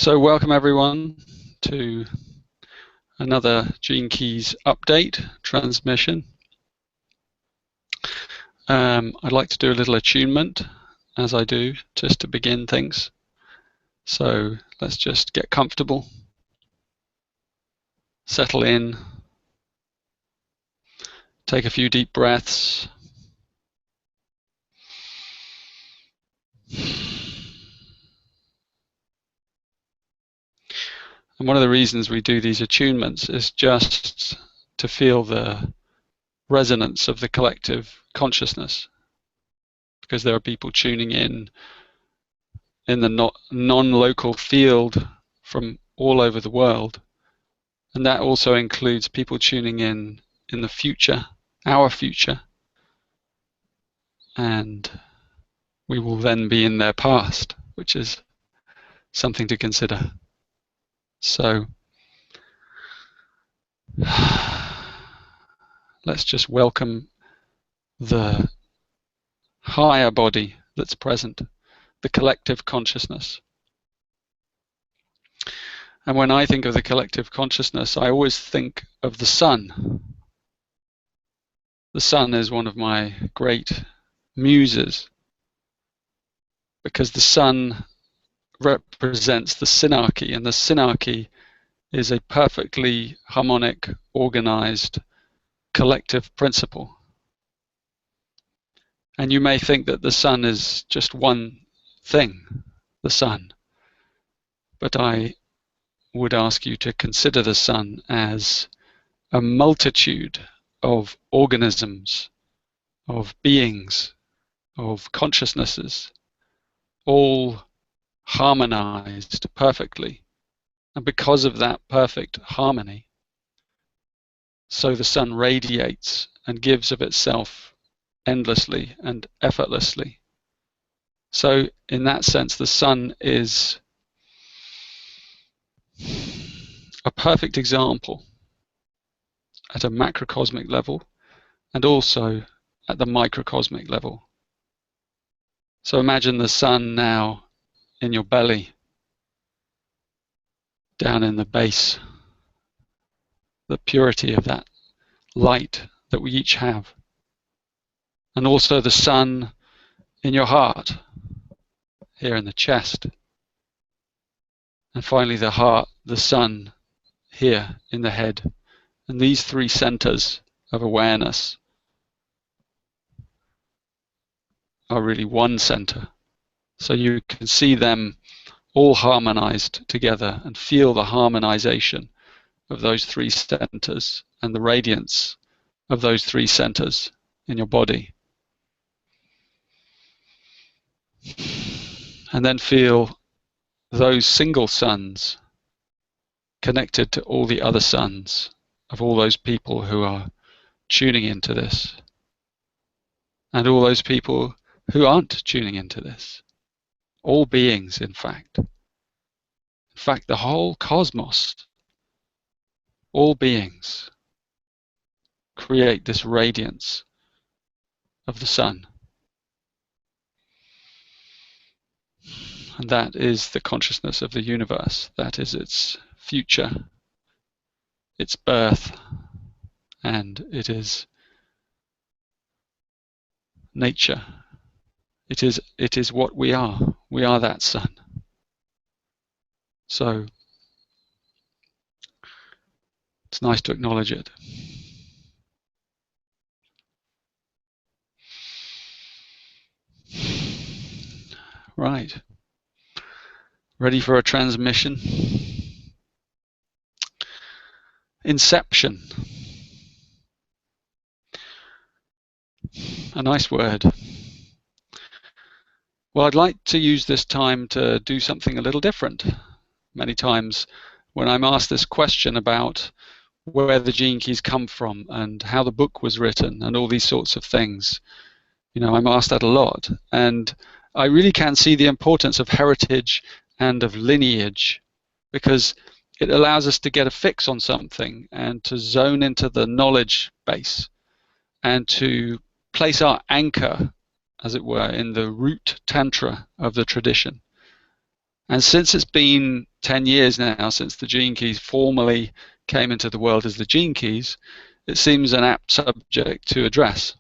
So welcome everyone to another Gene Keys update transmission. I'd like to do a little attunement, as I do, just to begin things. So let's just get comfortable, settle in, take a few deep breaths. And one of the reasons we do these attunements is just to feel the resonance of the collective consciousness, because there are people tuning in the non-local field from all over the world, and that also includes people tuning in the future, our future, and we will then be in their past, which is something to consider. So let's just welcome the higher body that's present, the collective consciousness. And when I think of the collective consciousness, I always think of the sun. The sun is one of my great muses, because the sun represents the synarchy, and the synarchy is a perfectly harmonic, organized, collective principle. And you may think that the sun is just one thing, the sun, but I would ask you to consider the sun as a multitude of organisms, of beings, of consciousnesses, all harmonized perfectly. And because of that perfect harmony, so the sun radiates and gives of itself endlessly and effortlessly. So in that sense, the sun is a perfect example at a macrocosmic level and also at the microcosmic level. So imagine the sun now in your belly, down in the base, the purity of that light that we each have, and also the sun in your heart, here in the chest, and finally the heart, the sun here in the head. And these three centers of awareness are really one center. So you can see them all harmonized together and feel the harmonization of those three centers and the radiance of those three centers in your body. And then feel those single suns connected to all the other suns of all those people who are tuning into this, and all those people who aren't tuning into this. All beings, in fact. In fact, the whole cosmos, all beings create this radiance of the sun. And that is the consciousness of the universe. That is its future, its birth, and it is nature. It is what we are. We are that sun. So it's nice to acknowledge it. Right. Ready for a transmission? Inception. A nice word. Well, I'd like to use this time to do something a little different. Many times when I'm asked this question about where the gene keys come from and how the book was written and all these sorts of things, you know, I'm asked that a lot. And I really can see the importance of heritage and of lineage, because it allows us to get a fix on something and to zone into the knowledge base and to place our anchor, as it were, in the root tantra of the tradition. And since it's been 10 years now since the gene keys formally came into the world as the gene keys, it seems an apt subject to address.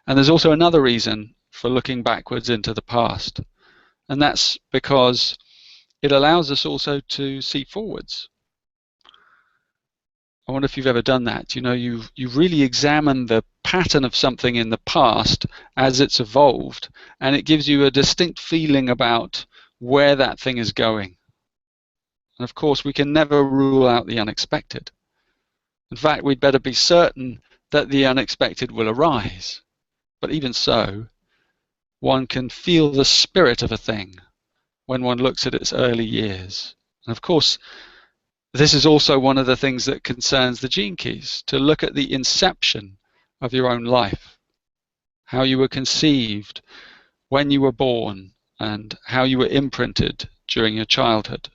And there's also another reason for looking backwards into the past, and that's because it allows us also to see forwards. I wonder if you've ever done that. You know, you really examine the pattern of something in the past as it's evolved, and it gives you a distinct feeling about where that thing is going. And of course, we can never rule out the unexpected. In fact, we'd better be certain that the unexpected will arise. But even so, one can feel the spirit of a thing when one looks at its early years. And of course, this is also one of the things that concerns the gene keys, to look at the inception of your own life, how you were conceived, when you were born, and how you were imprinted during your childhood.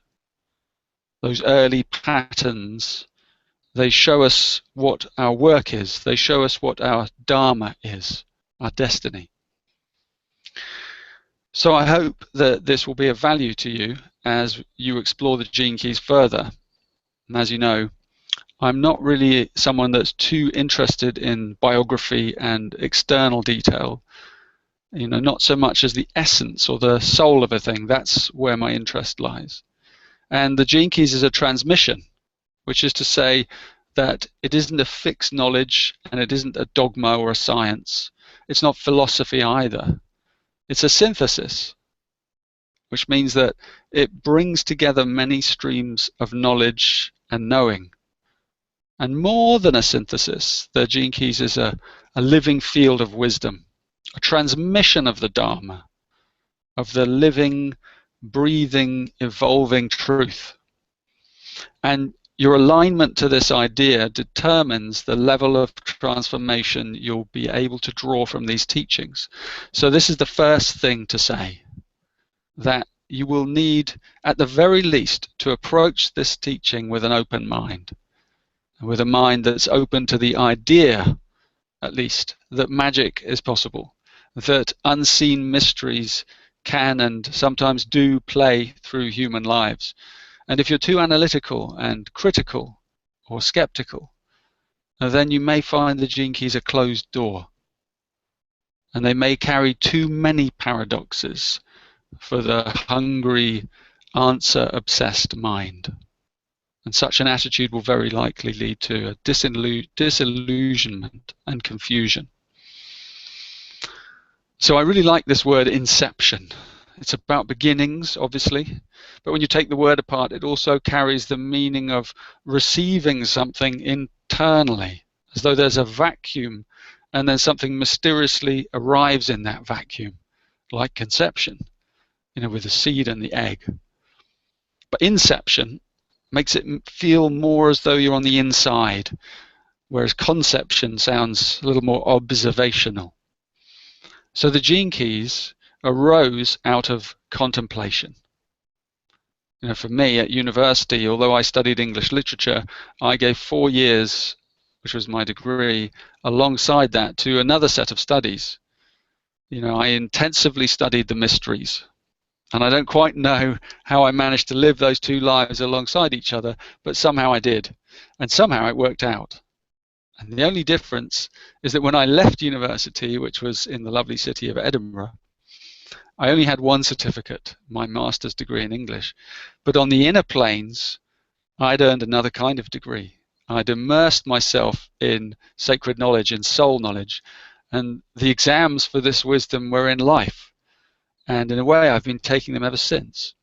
Those early patterns, they show us what our work is, they show us what our dharma is, our destiny. So I hope that this will be of value to you as you explore the gene keys further. And as you know, I'm not really someone that's too interested in biography and external detail, you know, not so much as the essence or the soul of a thing. That's where my interest lies. And the gene keys is a transmission, which is to say that it isn't a fixed knowledge and it isn't a dogma or a science. It's not philosophy either. It's a synthesis, which means that it brings together many streams of knowledge and knowing. And more than a synthesis, the gene keys is a living field of wisdom, a transmission of the Dharma, of the living, breathing, evolving truth. And your alignment to this idea determines the level of transformation you'll be able to draw from these teachings. So this is the first thing to say, that you will need, at the very least, to approach this teaching with an open mind, with a mind that's open to the idea, at least, that magic is possible, that unseen mysteries can and sometimes do play through human lives. And if you're too analytical and critical or skeptical, then you may find the gene keys a closed door, and they may carry too many paradoxes for the hungry, answer-obsessed mind. And such an attitude will very likely lead to a disillusionment and confusion. So I really like this word inception. It's about beginnings, obviously, but when you take the word apart, it also carries the meaning of receiving something internally, as though there's a vacuum and then something mysteriously arrives in that vacuum, like conception, you know, with the seed and the egg. But inception makes it feel more as though you're on the inside, whereas conception sounds a little more observational. So the gene keys arose out of contemplation. You know, for me at university, although I studied English literature, I gave 4 years, which was my degree, alongside that to another set of studies. You know, I intensively studied the mysteries. And I don't quite know how I managed to live those two lives alongside each other, but somehow I did. And somehow it worked out. And the only difference is that when I left university, which was in the lovely city of Edinburgh, I only had one certificate, my master's degree in English. But on the inner planes, I'd earned another kind of degree. I'd immersed myself in sacred knowledge, in soul knowledge, and the exams for this wisdom were in life. And in a way, I've been taking them ever since.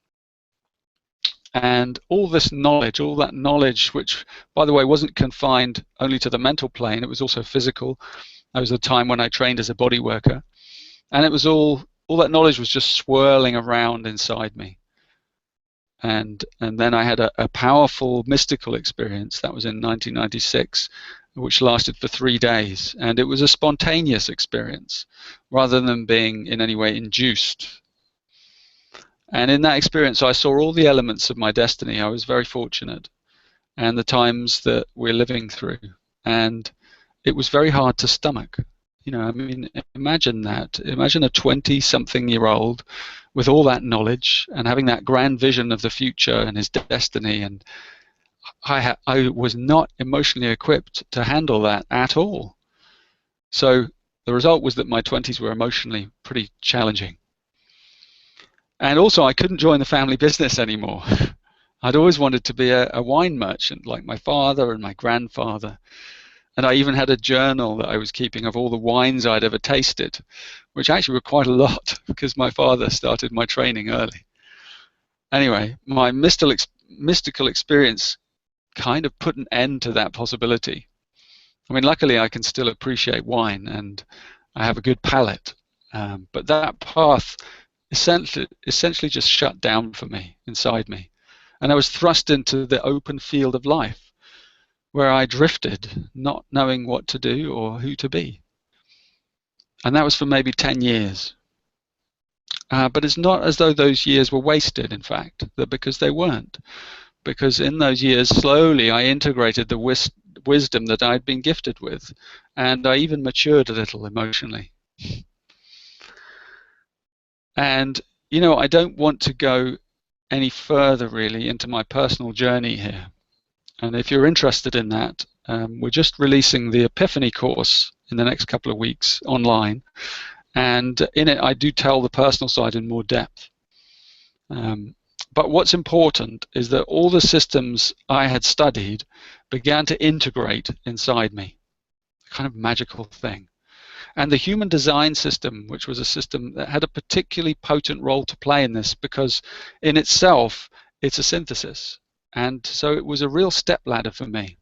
And all this knowledge, all that knowledge, which, by the way, wasn't confined only to the mental plane, it was also physical. That was the time when I trained as a body worker. And it was all that knowledge was just swirling around inside me. And then I had a powerful mystical experience. That was in 1996, which lasted for 3 days. And it was a spontaneous experience, rather than being in any way induced. And in that experience, I saw all the elements of my destiny. I was very fortunate, and the times that we're living through. And it was very hard to stomach. You know, I mean, imagine that. Imagine a 20-something-year-old with all that knowledge and having that grand vision of the future and his destiny, and I was not emotionally equipped to handle that at all. So the result was that my 20s were emotionally pretty challenging. And also I couldn't join the family business anymore. I'd always wanted to be a wine merchant like my father and my grandfather. And I even had a journal that I was keeping of all the wines I'd ever tasted, which actually were quite a lot because my father started my training early. Anyway, my mystical experience kind of put an end to that possibility. I mean, luckily I can still appreciate wine and I have a good palate, but that path essentially just shut down for me, inside me. And I was thrust into the open field of life where I drifted, not knowing what to do or who to be. And that was for maybe 10 years. But it's not as though those years were wasted, in fact, because they weren't. Because in those years, slowly, I integrated the wisdom that I'd been gifted with, and I even matured a little emotionally. And, you know, I don't want to go any further, really, into my personal journey here. And if you're interested in that, we're just releasing the Epiphany course in the next couple of weeks online. And in it, I do tell the personal side in more depth. But what's important is that all the systems I had studied began to integrate inside me, a kind of magical thing. And the human design system, which was a system that had a particularly potent role to play in this, because in itself, it's a synthesis. And so it was a real stepladder for me.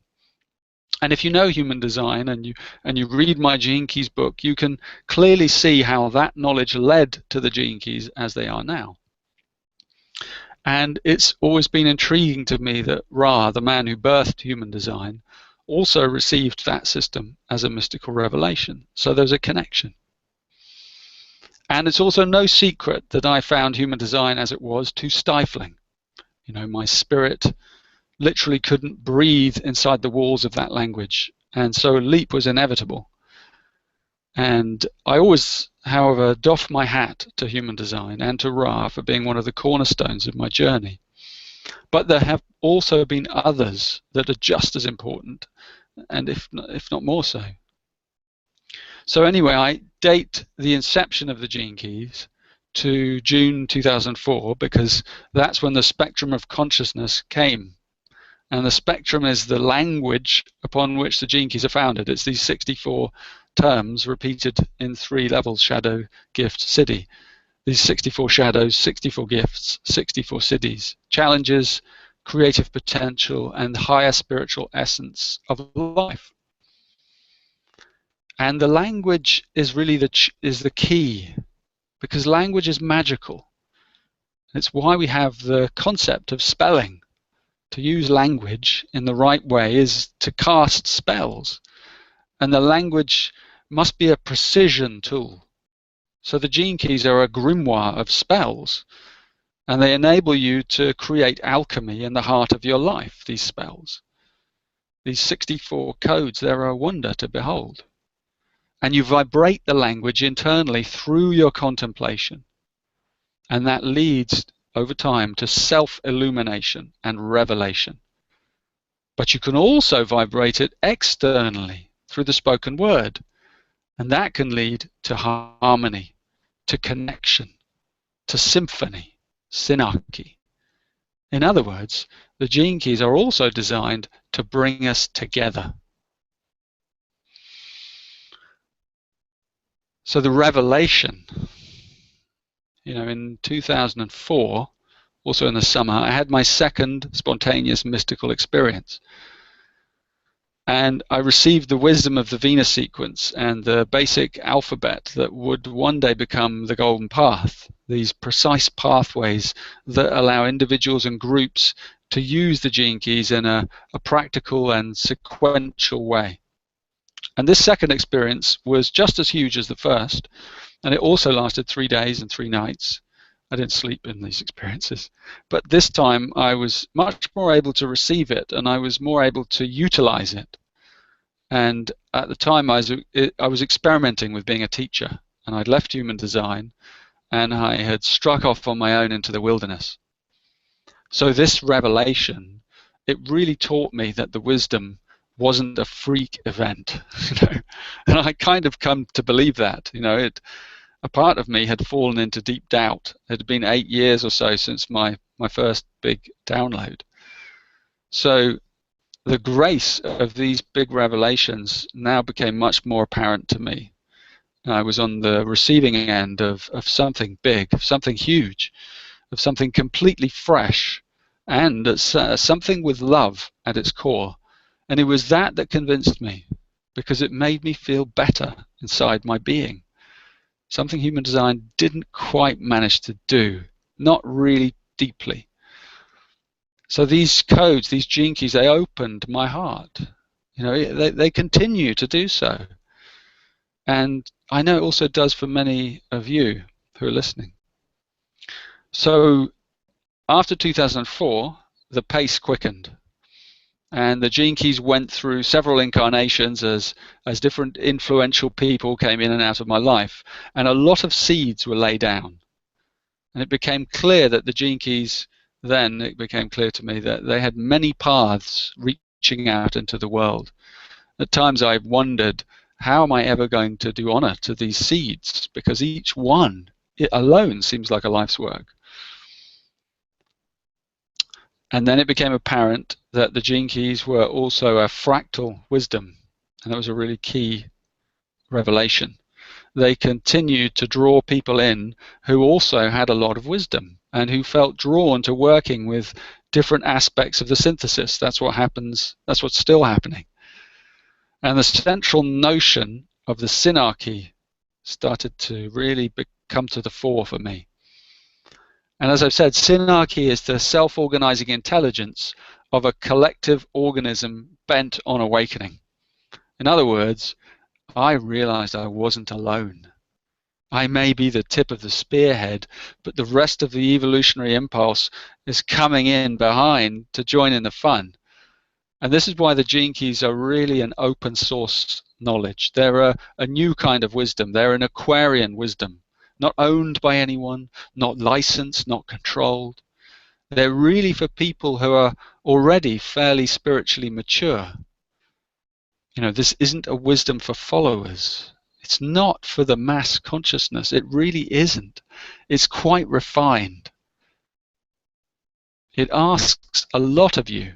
And if you know human design and you read my Gene Keys book, you can clearly see how that knowledge led to the Gene Keys as they are now. And it's always been intriguing to me that Ra, the man who birthed human design, also received that system as a mystical revelation. So there's a connection. And it's also no secret that I found human design as it was too stifling. You know, my spirit literally couldn't breathe inside the walls of that language. And so a leap was inevitable. And I always, however, doff my hat to human design and to Ra for being one of the cornerstones of my journey. But there have also been others that are just as important, and if not more so. So anyway, I date the inception of the Gene Keys to June 2004 because that's when the spectrum of consciousness came. And the spectrum is the language upon which the Gene Keys are founded. It's these 64 terms repeated in 3 levels: shadow, gift, siddhi. These 64 shadows, 64 gifts, 64 siddhis, challenges, creative potential, and higher spiritual essence of life. And the language is really the key, because language is magical. It's why we have the concept of spelling. To use language in the right way is to cast spells. And the language must be a precision tool. So the Gene Keys are a grimoire of spells, and they enable you to create alchemy in the heart of your life, these spells. These 64 codes, they're a wonder to behold. And you vibrate the language internally through your contemplation. And that leads, over time, to self-illumination and revelation. But you can also vibrate it externally through the spoken word. And that can lead to harmony, to connection, to symphony, synarchy. In other words, the Gene Keys are also designed to bring us together. So the revelation, you know, in 2004, also in the summer, I had my second spontaneous mystical experience. And I received the wisdom of the Venus sequence and the basic alphabet that would one day become the golden path, these precise pathways that allow individuals and groups to use the Gene Keys in a practical and sequential way. And this second experience was just as huge as the first, and it also lasted 3 days and 3 nights. I didn't sleep in these experiences. But this time I was much more able to receive it, and I was more able to utilize it. And at the time I was experimenting with being a teacher, and I'd left human design, and I had struck off on my own into the wilderness. So this revelation, it really taught me that the wisdom wasn't a freak event, and I kind of come to believe that. A part of me had fallen into deep doubt. It had been 8 years or so since my first big download. So the grace of these big revelations now became much more apparent to me. I was on the receiving end of something big, of something huge, of something completely fresh, and something with love at its core. And it was that convinced me, because it made me feel better inside my being. Something human design didn't quite manage to do, not really deeply. So these codes, these gene keys, they opened my heart. They continue to do so. And I know it also does for many of you who are listening. So after 2004, the pace quickened. And the gene keys went through several incarnations as different influential people came in and out of my life. And a lot of seeds were laid down. And it became clear that the gene keys, then it became clear to me that they had many paths reaching out into the world. At times I wondered, how am I ever going to do honor to these seeds? Because each one, it alone seems like a life's work. And then it became apparent that the gene keys were also a fractal wisdom. And that was a really key revelation. They continued to draw people in who also had a lot of wisdom and who felt drawn to working with different aspects of the synthesis. That's what happens. That's what's still happening. And the central notion of the synarchy started to really come to the fore for me. And as I've said, synarchy is the self-organizing intelligence of a collective organism bent on awakening. In other words, I realized I wasn't alone. I may be the tip of the spearhead, but the rest of the evolutionary impulse is coming in behind to join in the fun. And this is why the gene keys are really an open source knowledge. They're a new kind of wisdom. They're an Aquarian wisdom, not owned by anyone, not licensed, not controlled. They're really for people who are already fairly spiritually mature. This isn't a wisdom for followers. It's not for the mass consciousness. It really isn't. It's quite refined. It asks a lot of you.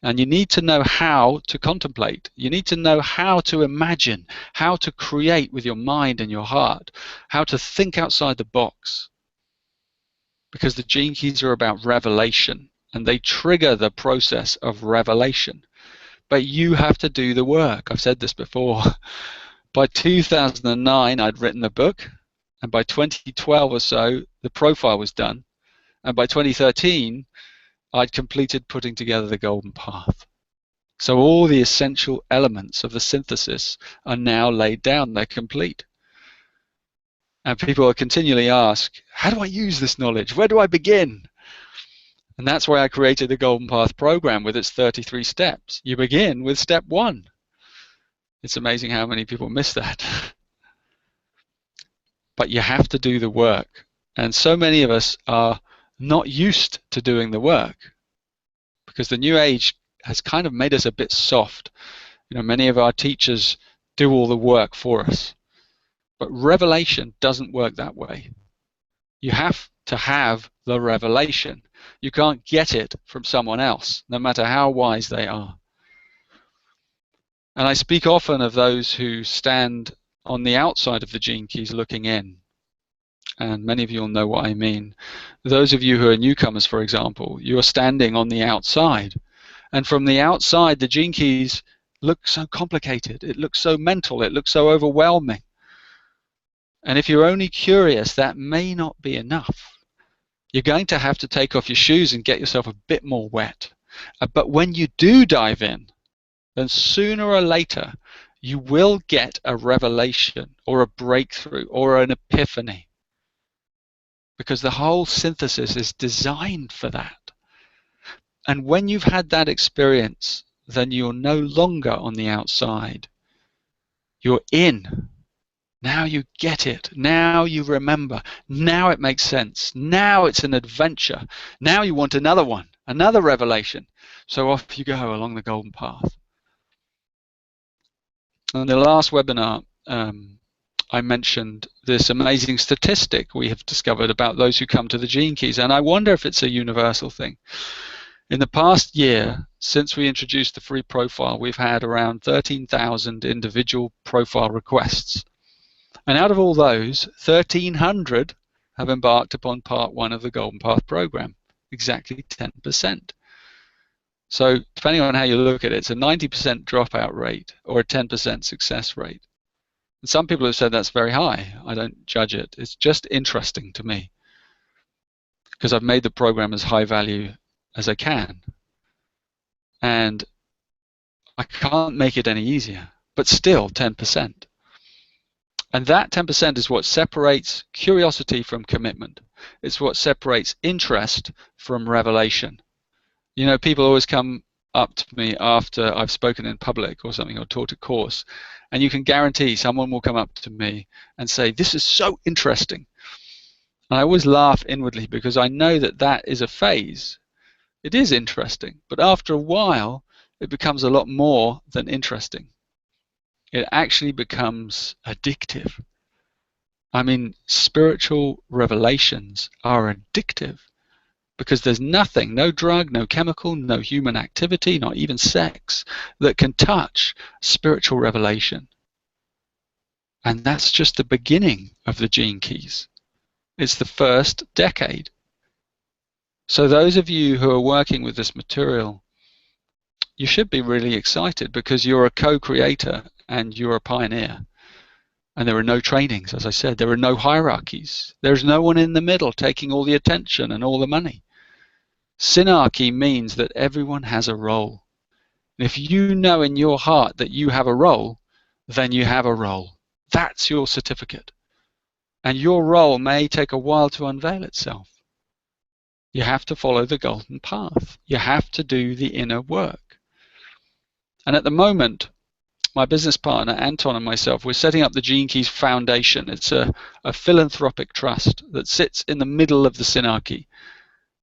And you need to know how to contemplate. You need to know how to imagine, how to create with your mind and your heart, how to think outside the box. Because the gene keys are about revelation, and they trigger the process of revelation. But you have to do the work. I've said this before. By 2009, I'd written the book, and by 2012 or so, the profile was done. And by 2013, I'd completed putting together the golden path. So all the essential elements of the synthesis are now laid down. They're complete. And people are continually ask, how do I use this knowledge? Where do I begin? And that's why I created the Golden Path program with its 33 steps. You begin with step 1. It's amazing how many people miss that. But you have to do the work. And so many of us are not used to doing the work, because the New Age has kind of made us a bit soft. Many of our teachers do all the work for us. But revelation doesn't work that way. You have to have the revelation. You can't get it from someone else, no matter how wise they are. And I speak often of those who stand on the outside of the gene keys looking in. And many of you will know what I mean. Those of you who are newcomers, for example, you are standing on the outside. And from the outside, the gene keys look so complicated. It looks so mental. It looks so overwhelming. And if you're only curious, that may not be enough. You're going to have to take off your shoes and get yourself a bit more wet. But when you do dive in, then sooner or later, you will get a revelation or a breakthrough or an epiphany. Because the whole synthesis is designed for that. And when you've had that experience, then you're no longer on the outside. You're in. Now you get it. Now you remember. Now it makes sense. Now it's an adventure. Now you want another one, another revelation. So off you go along the golden path. In the last webinar, I mentioned this amazing statistic we have discovered about those who come to the Gene Keys, and I wonder if it's a universal thing. In the past year, since we introduced the free profile, we've had around 13,000 individual profile requests. And out of all those, 1,300 have embarked upon part 1 of the Golden Path program, exactly 10%. So depending on how you look at it, it's a 90% dropout rate or a 10% success rate. And some people have said that's very high. I don't judge it. It's just interesting to me because I've made the program as high value as I can. And I can't make it any easier, but still 10%. And that 10% is what separates curiosity from commitment. It's what separates interest from revelation. You know, people always come up to me after I've spoken in public or something or taught a course, and you can guarantee someone will come up to me and say, "This is so interesting." And I always laugh inwardly because I know that that is a phase. It is interesting, but after a while, it becomes a lot more than interesting. It actually becomes addictive. I mean, spiritual revelations are addictive because there's nothing, no drug, no chemical, no human activity, not even sex, that can touch spiritual revelation. And that's just the beginning of the Gene Keys. It's the first decade. So those of you who are working with this material, you should be really excited because you're a co-creator and you're a pioneer. And there are no trainings, as I said. There are no hierarchies. There's no one in the middle taking all the attention and all the money. Synarchy means that everyone has a role. And if you know in your heart that you have a role, then you have a role. That's your certificate. And your role may take a while to unveil itself. You have to follow the golden path. You have to do the inner work. And at the moment, my business partner, Anton, and myself, we're setting up the Gene Keys Foundation. It's a philanthropic trust that sits in the middle of the Synarchy.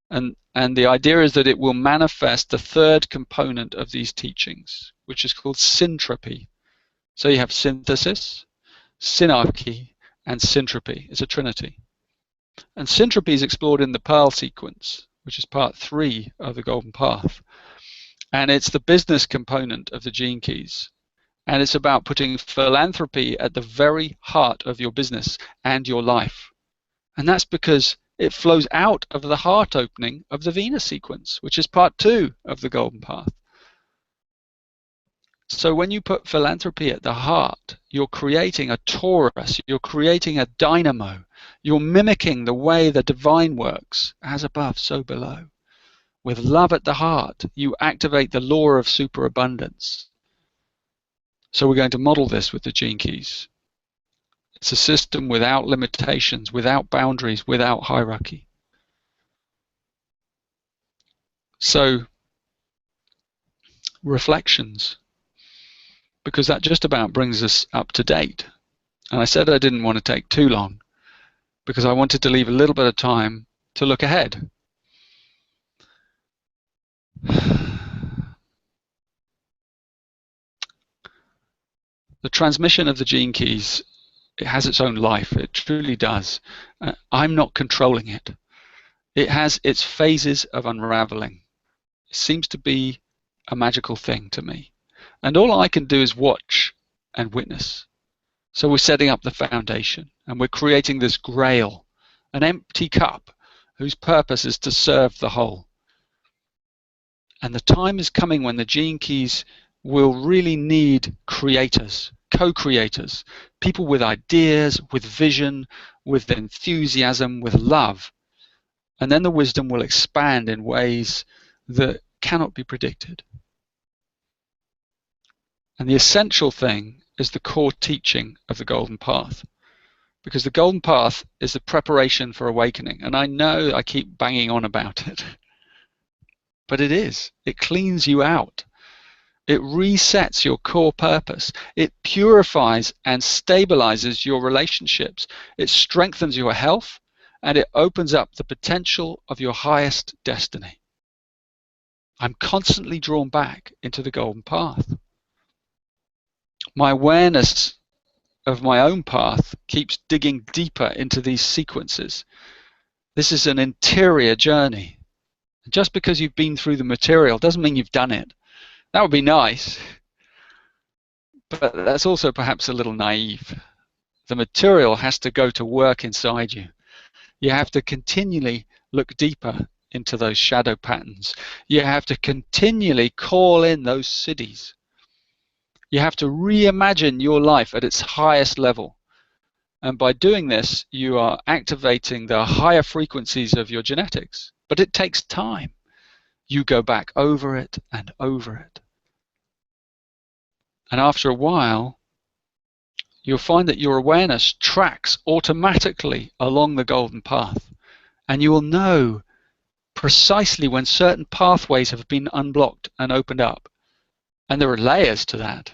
And the idea is that it will manifest the third component of these teachings, which is called syntropy. So you have synthesis, synarchy, and syntropy. It's a trinity. And syntropy is explored in the Pearl sequence, which is part 3 of the Golden Path. And it's the business component of the Gene Keys. And it's about putting philanthropy at the very heart of your business and your life. And that's because it flows out of the heart opening of the Venus sequence, which is part 2 of the Golden Path. So when you put philanthropy at the heart, you're creating a torus, you're creating a dynamo, you're mimicking the way the divine works, as above, so below. With love at the heart, you activate the law of superabundance. So we're going to model this with the Gene Keys. It's a system without limitations, without boundaries, without hierarchy. So, reflections, because that just about brings us up to date. And I said I didn't want to take too long because I wanted to leave a little bit of time to look ahead. The transmission of the Gene Keys, it has its own life. It truly does. I'm not controlling it. It has its phases of unraveling. It seems to be a magical thing to me. And all I can do is watch and witness. So we're setting up the foundation and we're creating this grail, an empty cup whose purpose is to serve the whole. And the time is coming when the Gene Keys will really need creators, co-creators, people with ideas, with vision, with enthusiasm, with love. And then the wisdom will expand in ways that cannot be predicted. And the essential thing is the core teaching of the Golden Path. Because the Golden Path is the preparation for awakening. And I know I keep banging on about it. But it is. It cleans you out. It resets your core purpose. It purifies and stabilizes your relationships. It strengthens your health, and it opens up the potential of your highest destiny. I'm constantly drawn back into the golden path. My awareness of my own path keeps digging deeper into these sequences. This is an interior journey. Just because you've been through the material doesn't mean you've done it. That would be nice, but that's also perhaps a little naive. The material has to go to work inside you. You have to continually look deeper into those shadow patterns. You have to continually call in those cities. You have to reimagine your life at its highest level. And by doing this, you are activating the higher frequencies of your genetics. But it takes time. You go back over it and over it. And after a while, you'll find that your awareness tracks automatically along the golden path. And you will know precisely when certain pathways have been unblocked and opened up. And there are layers to that.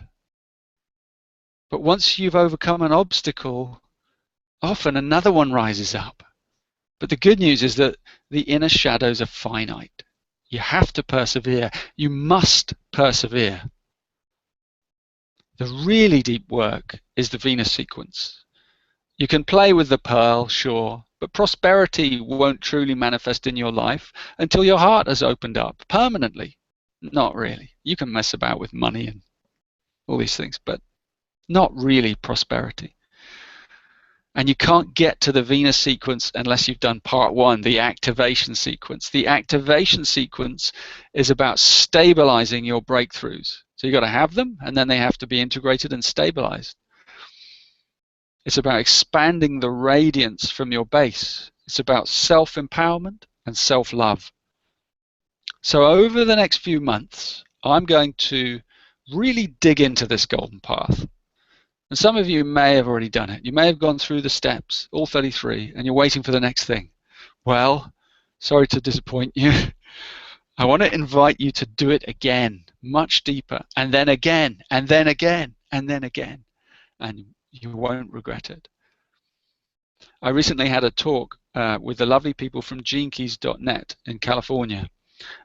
But once you've overcome an obstacle, often another one rises up. But the good news is that the inner shadows are finite. You have to persevere. You must persevere. The really deep work is the Venus sequence. You can play with the pearl, sure, but prosperity won't truly manifest in your life until your heart has opened up permanently. Not really. You can mess about with money and all these things, but not really prosperity. And you can't get to the Venus sequence unless you've done part one, the activation sequence. The activation sequence is about stabilizing your breakthroughs. So you've got to have them, and then they have to be integrated and stabilized. It's about expanding the radiance from your base. It's about self-empowerment and self-love. So over the next few months, I'm going to really dig into this golden path. And some of you may have already done it. You may have gone through the steps, all 33, and you're waiting for the next thing. Well, sorry to disappoint you. I want to invite you to do it again, much deeper, and then again, and then again, and then again. And you won't regret it. I recently had a talk with the lovely people from GeneKeys.net in California,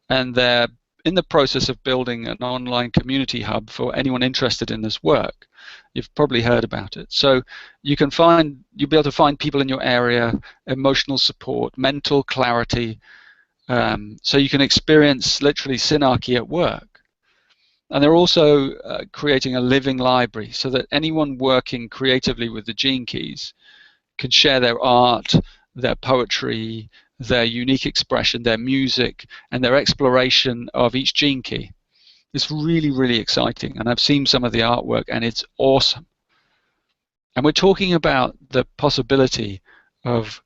and they're in the process of building an online community hub for anyone interested in this work. You've probably heard about it. So you'll be able to find people in your area, emotional support, mental clarity, so you can experience literally synarchy at work. And they're also creating a living library so that anyone working creatively with the Gene Keys can share their art, their poetry, their unique expression, their music, and their exploration of each gene key. It's really, really exciting, and I've seen some of the artwork, and it's awesome. And we're talking about the possibility of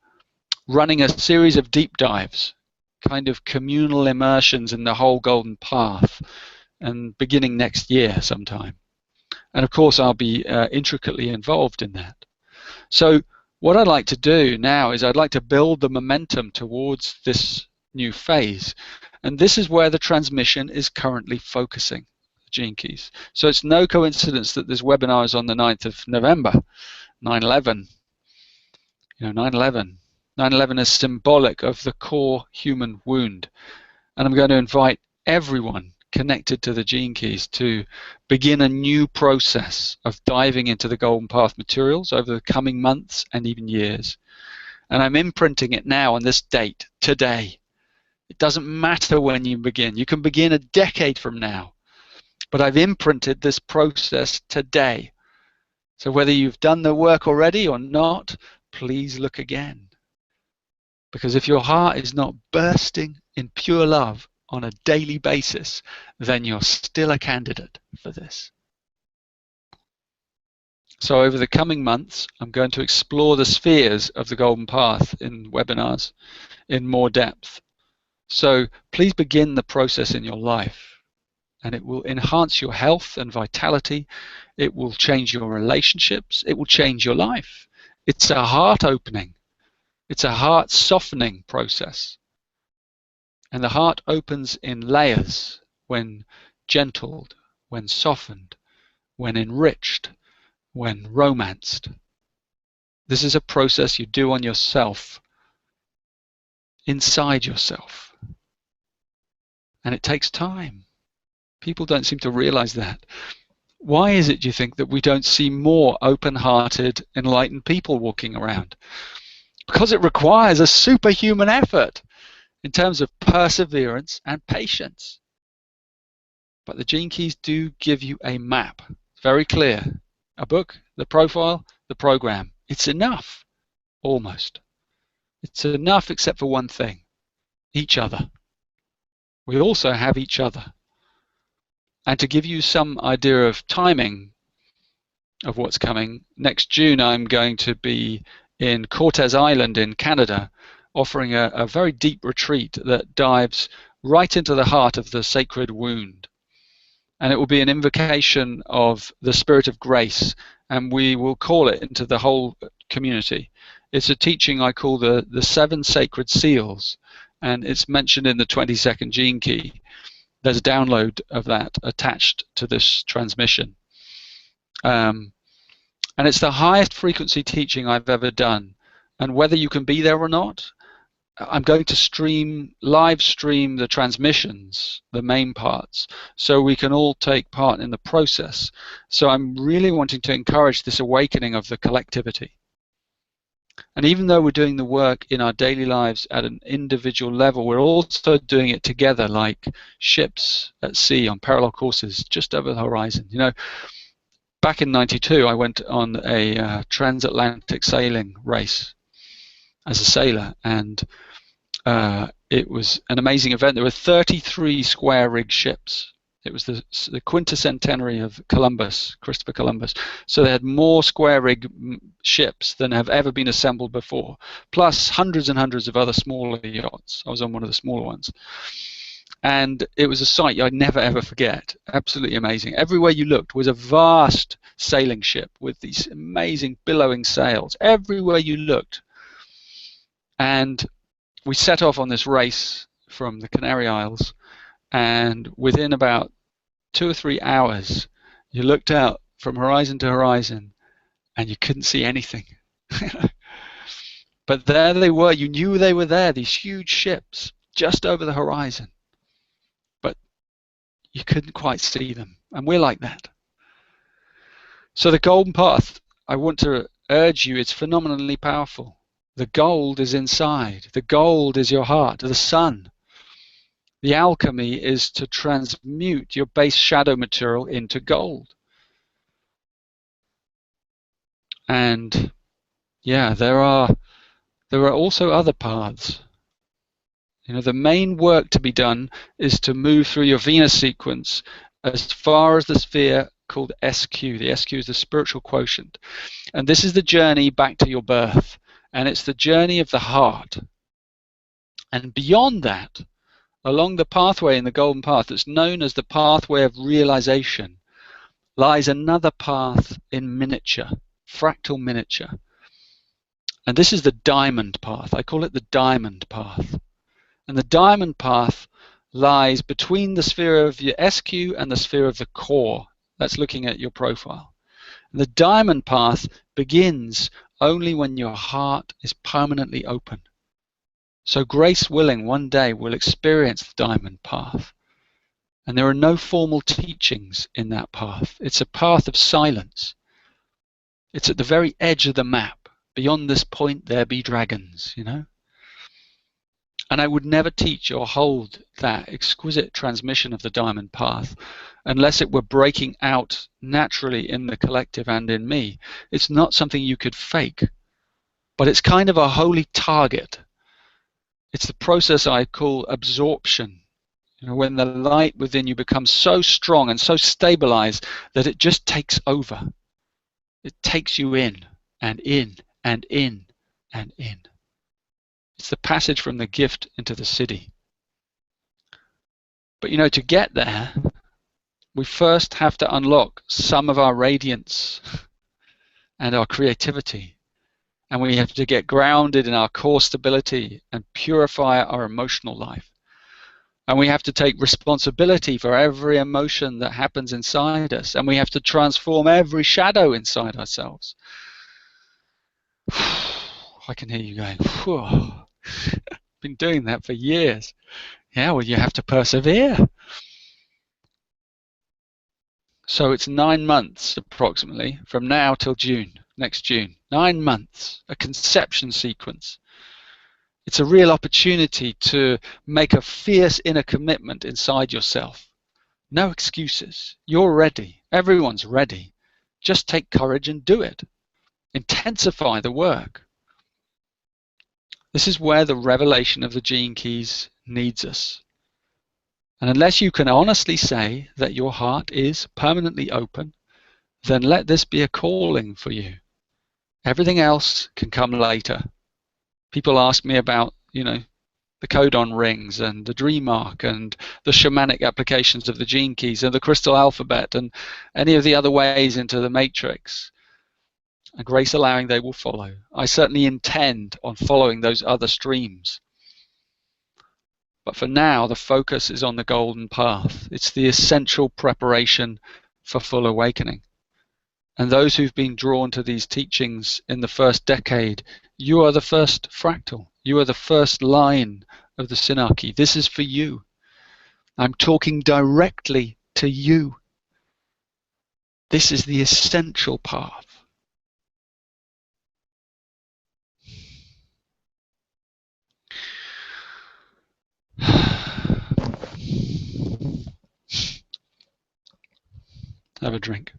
running a series of deep dives, kind of communal immersions in the whole golden path, and beginning next year sometime. And of course, I'll be intricately involved in that. So what I'd like to do now is I'd like to build the momentum towards this new phase. And this is where the transmission is currently focusing, the Gene Keys. So it's no coincidence that this webinar is on the 9th of November, 9/11. You know, 9/11. 9/11 is symbolic of the core human wound. And I'm going to invite everyone connected to the Gene Keys to begin a new process of diving into the Golden Path materials over the coming months and even years. And I'm imprinting it now on this date, today. It doesn't matter when you begin. You can begin a decade from now. But I've imprinted this process today. So whether you've done the work already or not, please look again. Because if your heart is not bursting in pure love on a daily basis, then you're still a candidate for this. So over the coming months, I'm going to explore the spheres of the Golden Path in webinars in more depth. So please begin the process in your life, and it will enhance your health and vitality. It will change your relationships. It will change your life. It's a heart opening. It's a heart softening process. And the heart opens in layers when gentled, when softened, when enriched, when romanced. This is a process you do on yourself, inside yourself. And it takes time. People don't seem to realize that. Why is it, do you think, that we don't see more open-hearted, enlightened people walking around? Because it requires a superhuman effort in terms of perseverance and patience. But the Gene Keys do give you a map. It's very clear. A book, the profile, the program. It's enough, almost. It's enough except for one thing, each other. We also have each other. And to give you some idea of timing of what's coming, next June I'm going to be in Cortes Island in Canada, offering a very deep retreat that dives right into the heart of the sacred wound. And it will be an invocation of the Spirit of Grace, and we will call it into the whole community. It's a teaching I call the 7 Sacred Seals, and it's mentioned in the 22nd Gene Key. There's a download of that attached to this transmission. And it's the highest frequency teaching I've ever done. And whether you can be there or not, I'm going to live stream the transmissions, the main parts, so we can all take part in the process. So I'm really wanting to encourage this awakening of the collectivity. And even though we're doing the work in our daily lives at an individual level, we're also doing it together like ships at sea on parallel courses just over the horizon. You know, back in '92, I went on a transatlantic sailing race as a sailor, and it was an amazing event. There were 33 square rig ships. It was the quintercentenary of Columbus, Christopher Columbus. So they had more square rig ships than have ever been assembled before, plus hundreds and hundreds of other smaller yachts. I was on one of the smaller ones. And it was a sight I'd never ever forget. Absolutely amazing. Everywhere you looked was a vast sailing ship with these amazing billowing sails. Everywhere you looked. And we set off on this race from the Canary Isles, and within about 2 or 3 hours, you looked out from horizon to horizon, and you couldn't see anything. But there they were. You knew they were there, these huge ships, just over the horizon. But you couldn't quite see them. And we're like that. So the golden path, I want to urge you, it's phenomenally powerful. The gold is inside. The gold is your heart, the sun. The alchemy is to transmute your base shadow material into gold. And yeah, there are also other paths. You know, the main work to be done is to move through your Venus sequence as far as the sphere called SQ. The SQ is the spiritual quotient. And this is the journey back to your birth. And it's the journey of the heart. And beyond that, along the pathway in the golden path that's known as the pathway of realization, lies another path in miniature, fractal miniature. And this is the diamond path. I call it the diamond path. And the diamond path lies between the sphere of your SQ and the sphere of the core. That's looking at your profile. And the diamond path begins only when your heart is permanently open. So grace willing, one day we'll experience the diamond path. And there are no formal teachings in that path. It's a path of silence. It's at the very edge of the map. Beyond this point there be dragons, you know. And I would never teach or hold that exquisite transmission of the diamond path unless it were breaking out naturally in the collective and in me. It's not something you could fake, but it's kind of a holy target. It's the process I call absorption. You know, when the light within you becomes so strong and so stabilized that it just takes over. It takes you in and in and in and in. It's the passage from the gift into the city. But you know, to get there, we first have to unlock some of our radiance and our creativity. And we have to get grounded in our core stability and purify our emotional life. And we have to take responsibility for every emotion that happens inside us. And we have to transform every shadow inside ourselves. I can hear you going, whew. Been doing that for years. Yeah, well, you have to persevere. So it's 9 months approximately from now till June, next June. 9 months, a conception sequence. It's a real opportunity to make a fierce inner commitment inside yourself. No excuses. You're ready. Everyone's ready. Just take courage and do it. Intensify the work. This is where the revelation of the gene keys needs us. And unless you can honestly say that your heart is permanently open, then let this be a calling for you. Everything else can come later. People ask me about, the codon rings and the dream arc and the shamanic applications of the gene keys and the crystal alphabet and any of the other ways into the matrix. And grace allowing, they will follow. I certainly intend on following those other streams. But for now, the focus is on the golden path. It's the essential preparation for full awakening. And those who've been drawn to these teachings in the first decade, you are the first fractal. You are the first line of the synarchy. This is for you. I'm talking directly to you. This is the essential path. Have a drink.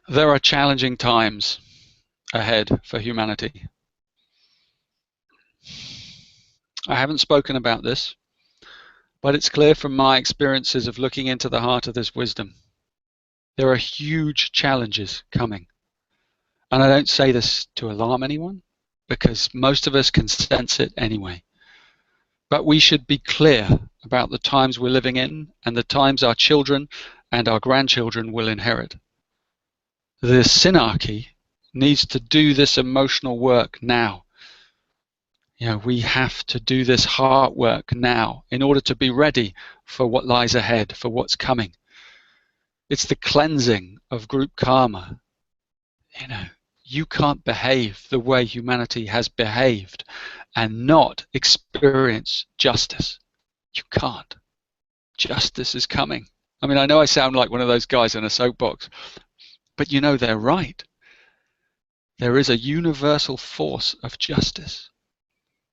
There are challenging times ahead for humanity. I haven't spoken about this, but it's clear from my experiences of looking into the heart of this wisdom. There are huge challenges coming. And I don't say this to alarm anyone, because most of us can sense it anyway. But we should be clear about the times we're living in and the times our children and our grandchildren will inherit. The synarchy needs to do this emotional work now. We have to do this heart work now in order to be ready for what lies ahead, for what's coming. It's the cleansing of group karma. You can't behave the way humanity has behaved and not experience justice. You can't. Justice is coming. I mean, I know I sound like one of those guys in a soapbox, but they're right. There is a universal force of justice.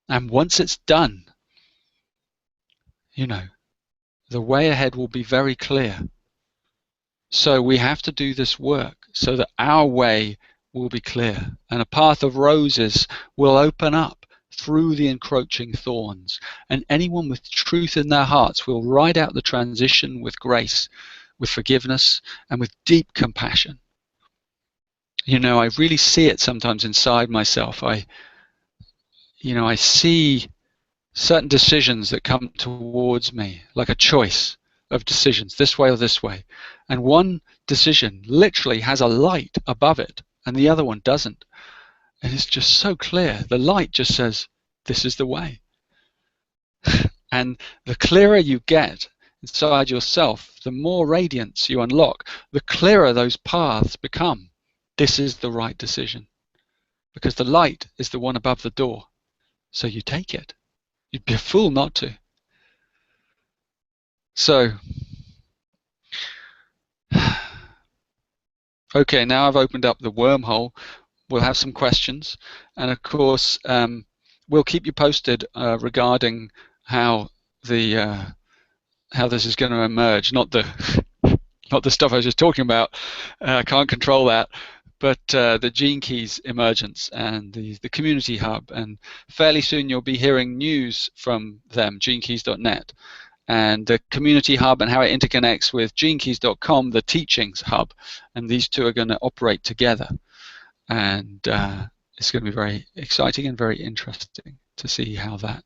And once it's done, the way ahead will be very clear. So we have to do this work so that our way will be clear, and a path of roses will open up through the encroaching thorns, and anyone with truth in their hearts will ride out the transition with grace, with forgiveness, and with deep compassion. I really see it sometimes inside myself. I see certain decisions that come towards me, like a choice of decisions, this way or this way, and one decision literally has a light above it and the other one doesn't. And it's just so clear. The light just says, this is the way. And the clearer you get inside yourself, the more radiance you unlock, the clearer those paths become. This is the right decision. Because the light is the one above the door. So you take it. You'd be a fool not to. So, okay, now I've opened up the wormhole. We'll have some questions, and of course, we'll keep you posted regarding how this is going to emerge. Not the stuff I was just talking about. I can't control that, but the Gene Keys emergence and the community hub, and fairly soon you'll be hearing news from them, genekeys.net, and the community hub and how it interconnects with genekeys.com, the teachings hub, and these two are going to operate together. And it's going to be very exciting and very interesting to see how that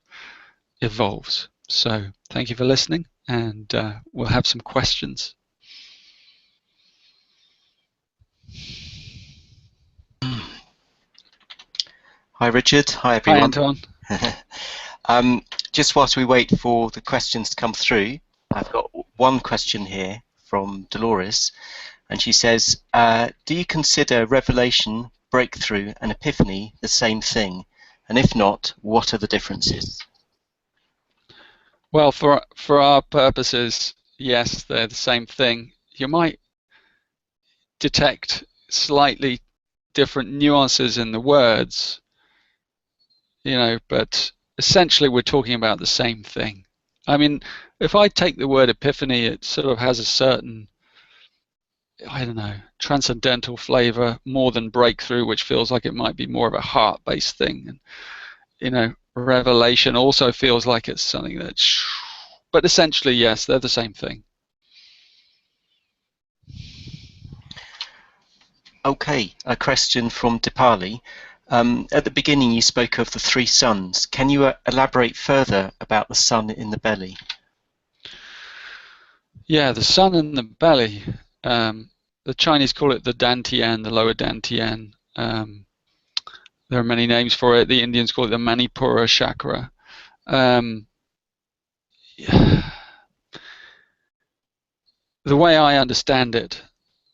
evolves. So thank you for listening, and we'll have some questions. Hi, Richard. Hi, Hi, everyone. Anton. Just whilst we wait for the questions to come through, I've got one question here from Dolores, and she says, do you consider revelation, breakthrough, and epiphany the same thing? And if not, what are the differences? Well, for our purposes, yes, they're the same thing. You might detect slightly different nuances in the words, but essentially we're talking about the same thing. I mean, if I take the word epiphany, it sort of has a certain, I don't know, transcendental flavor more than breakthrough, which feels like it might be more of a heart-based thing. And, revelation also feels like it's something that's, but essentially, yes, they're the same thing. Okay, a question from Dipali. At the beginning, you spoke of the three suns. Can you elaborate further about the sun in the belly? Yeah, the sun in the belly. The Chinese call it the dantian, the lower dantian. There are many names for it. The Indians call it the Manipura chakra. Um, the way I understand it,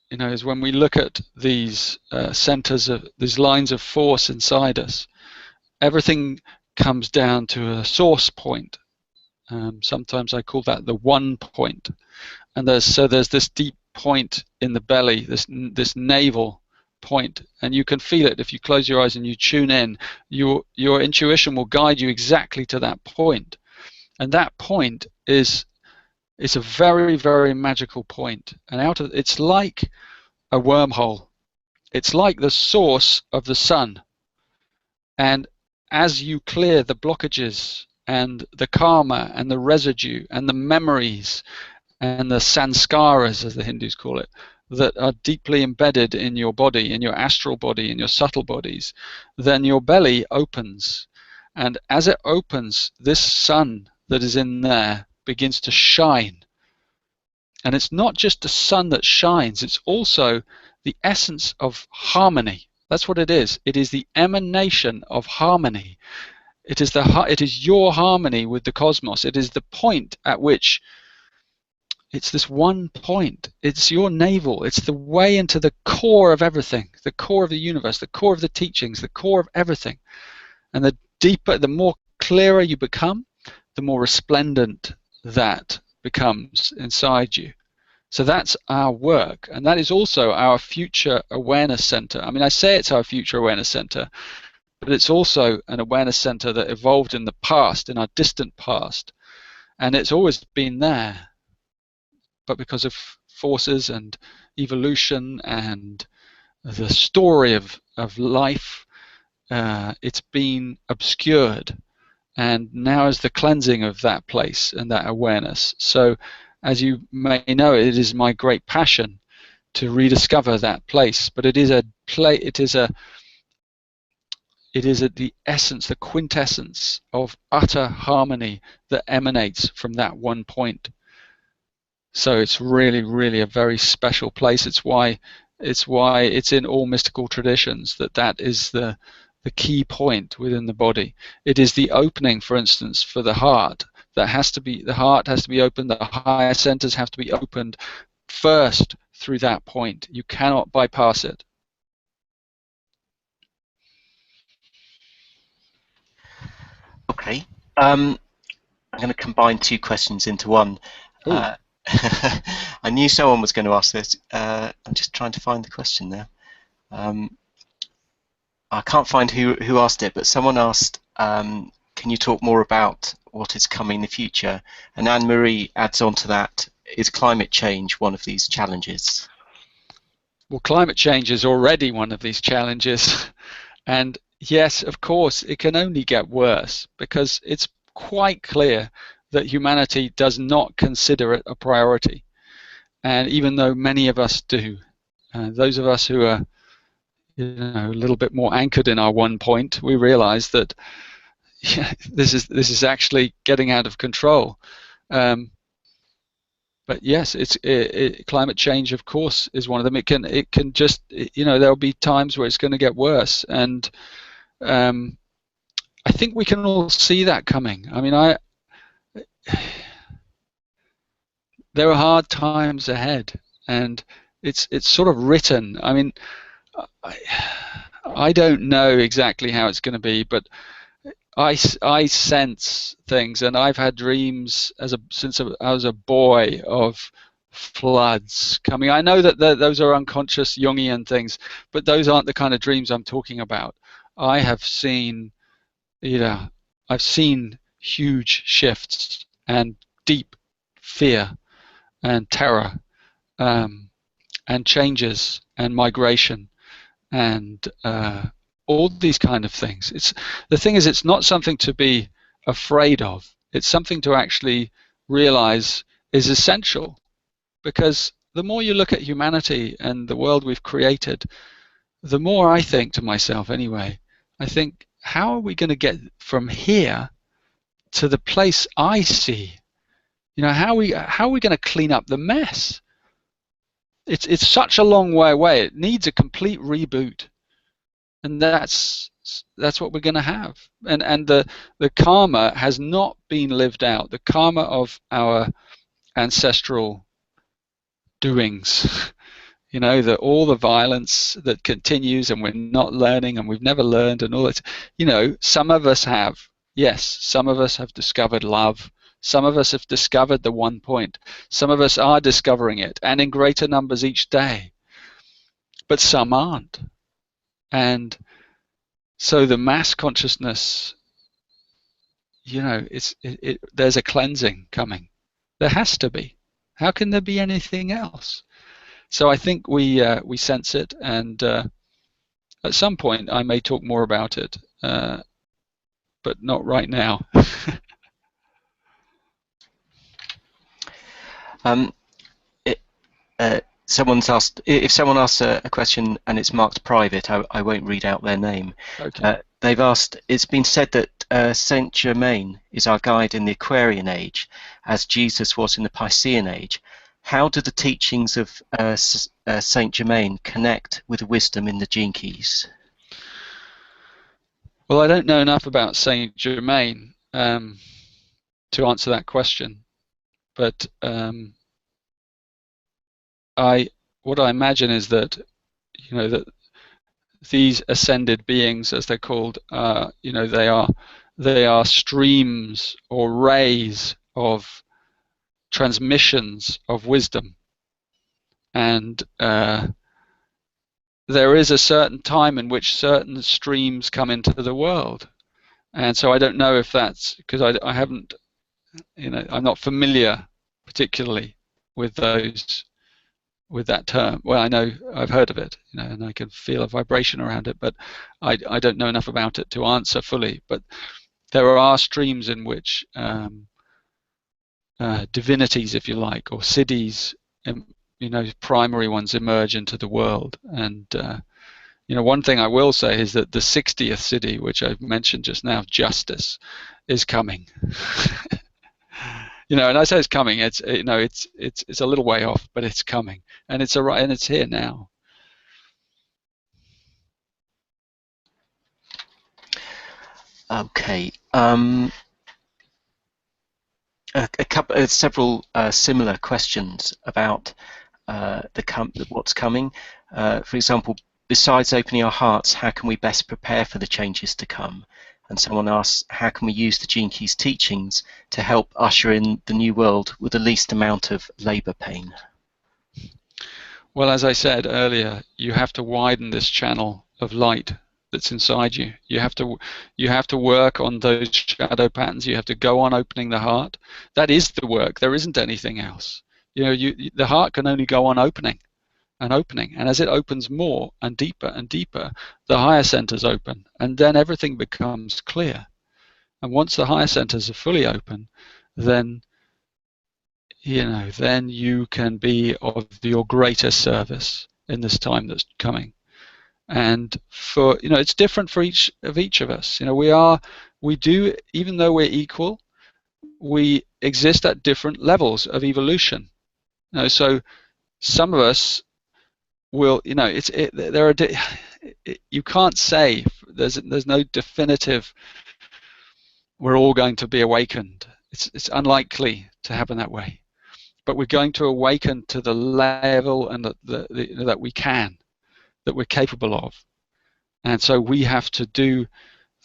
is when we look at these centers of these lines of force inside us, everything comes down to a source point. Sometimes I call that the one point. And there's this deep point in the belly, this navel point, and you can feel it if you close your eyes and you tune in. Your intuition will guide you exactly to that point, and that point is a very, very magical point. And it's like a wormhole. It's like the source of the sun. And as you clear the blockages and the karma and the residue and the memories and the sanskaras, as the Hindus call it, that are deeply embedded in your body, in your astral body, in your subtle bodies, then your belly opens. And as it opens, this sun that is in there begins to shine. And it's not just the sun that shines, it's also the essence of harmony. That's what it is. It is the emanation of harmony. It is your harmony with the cosmos. It is the point at which it's this one point. It's your navel. It's the way into the core of everything, the core of the universe, the core of the teachings, the core of everything. And the deeper, the more clearer you become, the more resplendent that becomes inside you. So that's our work, and that is also our future awareness center. I mean, I say it's our future awareness center, but it's also an awareness center that evolved in the past, in our distant past, and it's always been there. But because of forces and evolution and the story of life, it's been obscured. And now is the cleansing of that place and that awareness. So, as you may know, it is my great passion to rediscover that place. But it is the essence, the quintessence of utter harmony that emanates from that one point. So it's really, really a very special place. It's why it's in all mystical traditions that is the key point within the body. It is the opening, for instance, for the heart. The heart has to be opened, the higher centers have to be opened first through that point. You cannot bypass it. Okay. I'm going to combine two questions into one. I knew someone was going to ask this. I'm just trying to find the question now. I can't find who asked it, but someone asked, can you talk more about what is coming in the future? And Anne-Marie adds on to that, is climate change one of these challenges? Well, climate change is already one of these challenges. And yes, of course, it can only get worse because it's quite clear that humanity does not consider it a priority. And even though many of us do, those of us who are a little bit more anchored in our one point, we realize that this is actually getting out of control. But yes, climate change, of course, is one of them. It can just, there'll be times where it's going to get worse, and I think we can all see that coming. I mean, there are hard times ahead, and it's sort of written. I mean, I don't know exactly how it's going to be, but I sense things, and I've had dreams since I was a boy of floods coming. I know that those are unconscious Jungian things, but those aren't the kind of dreams I'm talking about. I have seen, I've seen huge shifts and deep fear and terror, and changes and migration and all these kind of things. The thing is, it's not something to be afraid of. It's something to actually realize is essential, because the more you look at humanity and the world we've created, the more I think to myself anyway, I think, how are we going to get from here to the place I see? How are we going to clean up the mess? It's such a long way away. It needs a complete reboot, and that's what we're going to have. And the karma has not been lived out. The karma of our ancestral doings. All the violence that continues, and we're not learning, and we've never learned, and all that. Some of us have. Yes, some of us have discovered love. Some of us have discovered the one point. Some of us are discovering it, and in greater numbers each day. But some aren't. And so the mass consciousness, there's a cleansing coming. There has to be. How can there be anything else? So I think we sense it, and at some point I may talk more about it, but not right now. Someone's asked, if someone asks a question and it's marked private, I won't read out their name. Okay. They've asked, it's been said that Saint Germain is our guide in the Aquarian age, as Jesus was in the Piscean age. How do the teachings of Saint Germain connect with the wisdom in the Gene Keys? Well, I don't know enough about Saint Germain to answer that question, but what I imagine is that that these ascended beings, as they're called, they are streams or rays of transmissions of wisdom, and there is a certain time in which certain streams come into the world, and so I don't know if that's because I haven't, I'm not familiar particularly with that term. Well, I know I've heard of it, and I can feel a vibration around it, but I don't know enough about it to answer fully. But there are streams in which divinities, if you like, or siddhis, primary ones, emerge into the world. And one thing I will say is that the 60th siddhi, which I've mentioned just now, justice, is coming. And I say it's coming. It's a little way off, but it's coming, and it's here now. Okay. Several similar questions about what's coming. For example, besides opening our hearts, how can we best prepare for the changes to come? And someone asks, how can we use the Gene Keys teachings to help usher in the new world with the least amount of labor pain? Well, as I said earlier, you have to widen this channel of light that's inside you. You have to work on those shadow patterns. You have to go on opening the heart. That is the work. There isn't anything else. The heart can only go on opening and opening, and as it opens more and deeper, the higher centers open, and then everything becomes clear. And once the higher centers are fully open, then then you can be of your greatest service in this time that's coming. And for it's different for each of us. We do, even though we're equal, we exist at different levels of evolution. So some of us will, you can't say there's no definitive we're all going to be awakened. It's unlikely to happen that way. But we're going to awaken to the level and that we can, that we're capable of. And so we have to do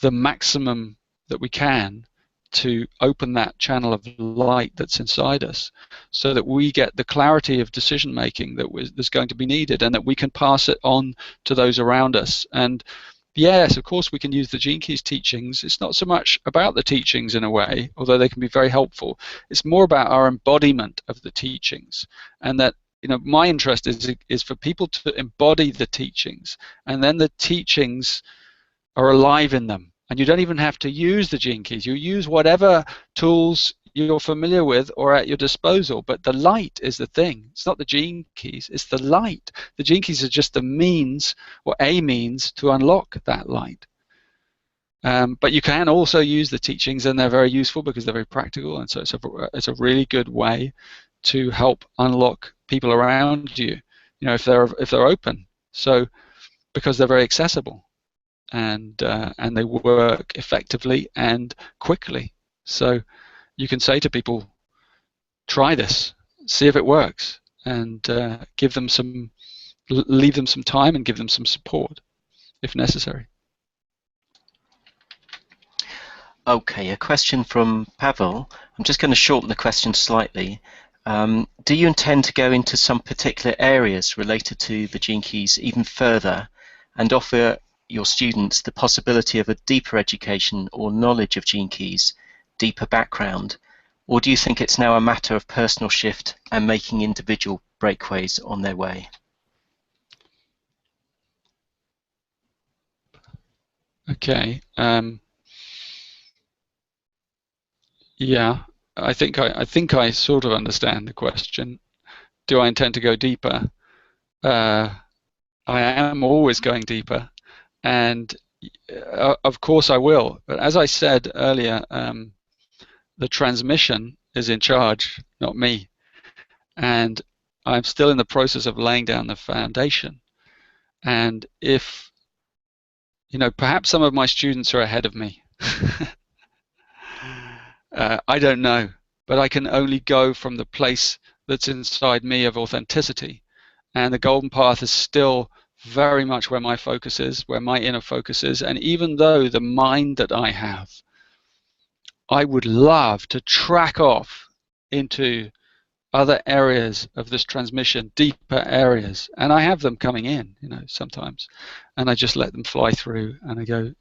the maximum that we can to open that channel of light that's inside us, so that we get the clarity of decision making that's going to be needed, and that we can pass it on to those around us. And yes, of course we can use the Gene Keys teachings. It's not so much about the teachings in a way, although they can be very helpful. It's more about our embodiment of the teachings, and that, you know, my interest is for people to embody the teachings, and then the teachings are alive in them. And you don't even have to use the Gene Keys. You use whatever tools you're familiar with or at your disposal, but the light is the thing. It's not the Gene Keys, it's the light. The Gene Keys are just the means, or a means, to unlock that light. But you can also use the teachings, and they're very useful because they're very practical, and so it's a really good way to help unlock people around you, you know, if they're open. So, because they're very accessible, and they work effectively and quickly. So you can say to people, try this, see if it works, and leave them some time and give them some support if necessary. Okay, a question from Pavel. I'm just going to shorten the question slightly. Do you intend to go into some particular areas related to the Gene Keys even further, and offer your students the possibility of a deeper education or knowledge of Gene Keys, deeper background? Or do you think it's now a matter of personal shift and making individual breakaways on their way? Okay. Yeah, I think I sort of understand the question. Do I intend to go deeper? I am always going deeper, and of course I will. But as I said earlier, the transmission is in charge, not me, and I'm still in the process of laying down the foundation. And if, you know, perhaps some of my students are ahead of me. I don't know, but I can only go from the place that's inside me of authenticity, and the golden path is still very much where my focus is, where my inner focus is. And even though the mind that I have, I would love to track off into other areas of this transmission, deeper areas, and I have them coming in, you know, sometimes, and I just let them fly through, and I go,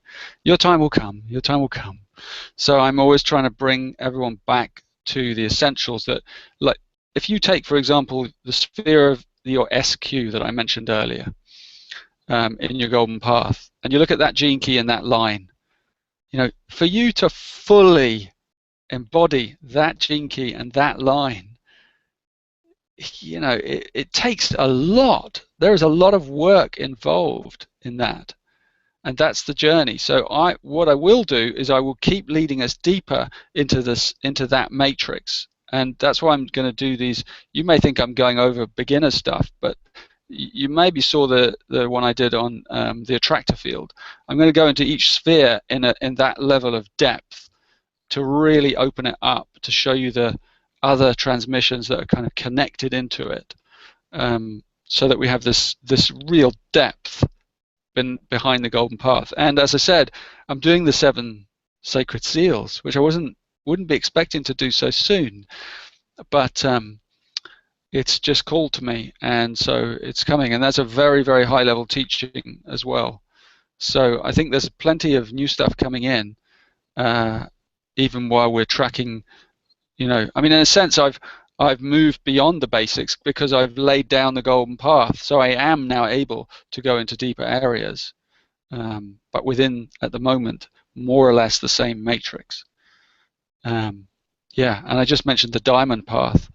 your time will come, your time will come. So I'm always trying to bring everyone back to the essentials. That, like, if you take, for example, the sphere of your SQ that I mentioned earlier, in your golden path, and you look at that gene key and that line, you know, for you to fully embody that gene key and that line, you know, it takes a lot. There is a lot of work involved in that, and that's the journey. So what I will do is I will keep leading us deeper into that matrix, and that's why I'm going to do these. You may think I'm going over beginner stuff, but you maybe saw the one I did on the attractor field. I'm going to go into each sphere in that level of depth to really open it up, to show you the other transmissions that are kind of connected into it, so that we have this real depth behind the golden path. And as I said, I'm doing the 7 sacred seals, which I wouldn't be expecting to do so soon, but it's just called to me, and so it's coming, and that's a very, very high level teaching as well. So I think there's plenty of new stuff coming in, even while we're tracking. You know, I mean, in a sense, I've moved beyond the basics because I've laid down the golden path. So I am now able to go into deeper areas, but within, at the moment, more or less the same matrix. Yeah, and I just mentioned the diamond path,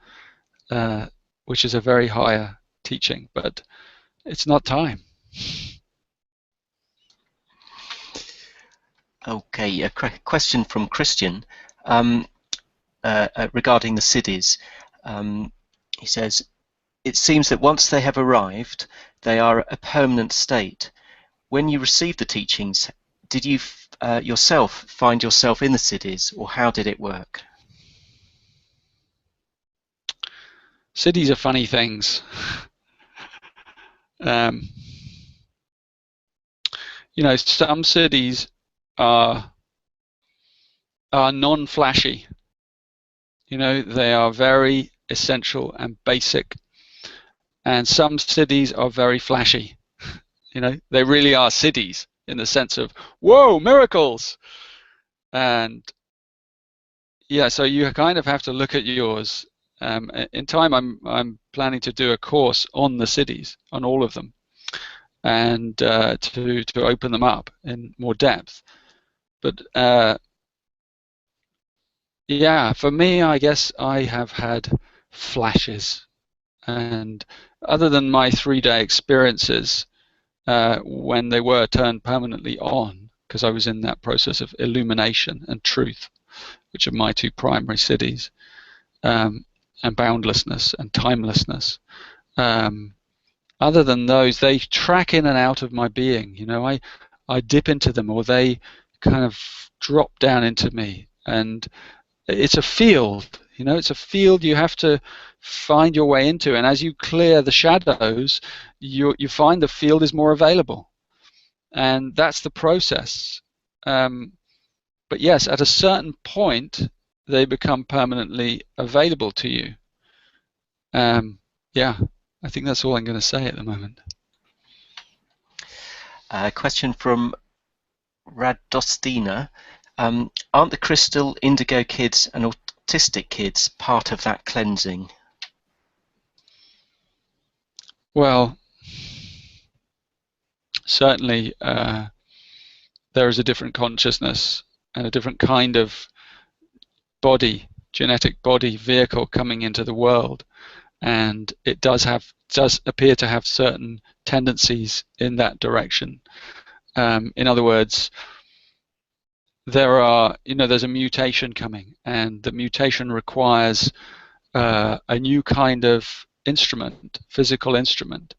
which is a very higher teaching, but it's not time. Okay, a question from Christian. Regarding the siddhis. He says, it seems that once they have arrived, they are a permanent state. when you received the teachings, did you yourself find yourself in the cities, or how did it work? Cities are funny things. You know, some cities are non-flashy. You know, they are very essential and basic. And some cities are very flashy. You know, they really are cities in the sense of, whoa, miracles. And yeah, so you kind of have to look at yours. In time, I'm planning to do a course on the cities, on all of them, and to open them up in more depth. But yeah, for me, I guess I have had flashes, and other than my 3-day experiences, when they were turned permanently on, because I was in that process of illumination and truth, which are my 2 primary cities, and boundlessness and timelessness. Other than those, they track in and out of my being. You know, I dip into them, or they kind of drop down into me, and it's a field. You know, it's a field you have to find your way into, and as you clear the shadows, you find the field is more available, and that's the process. But yes, at a certain point, they become permanently available to you. Yeah, I think that's all I'm going to say at the moment. A question from Radostina. Aren't the crystal, indigo kids and autistic kids part of that cleansing? Well, certainly there is a different consciousness and a different kind of body, genetic body vehicle coming into the world, and it does appear to have certain tendencies in that direction. In other words, there's a mutation coming, and the mutation requires a new kind of instrument, physical instrument,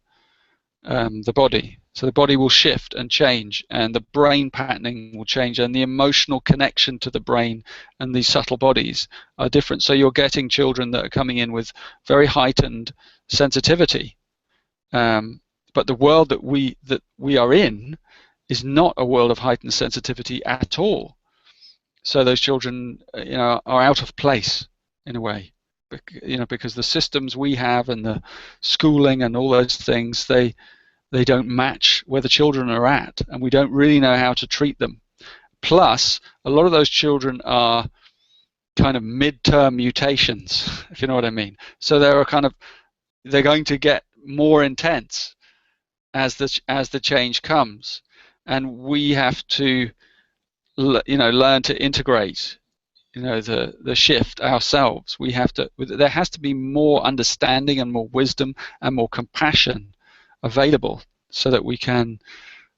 the body. So the body will shift and change, and the brain patterning will change, and the emotional connection to the brain and these subtle bodies are different. So you're getting children that are coming in with very heightened sensitivity. But the world that we are in is not a world of heightened sensitivity at all. So those children, are out of place in a way, because the systems we have and the schooling and all those things, they don't match where the children are at, and we don't really know how to treat them. Plus, a lot of those children are kind of mid-term mutations, if you know what I mean. So they're going to get more intense as the change comes, and we have to, learn to integrate, the shift ourselves. There has to be more understanding and more wisdom and more compassion available, so that we can,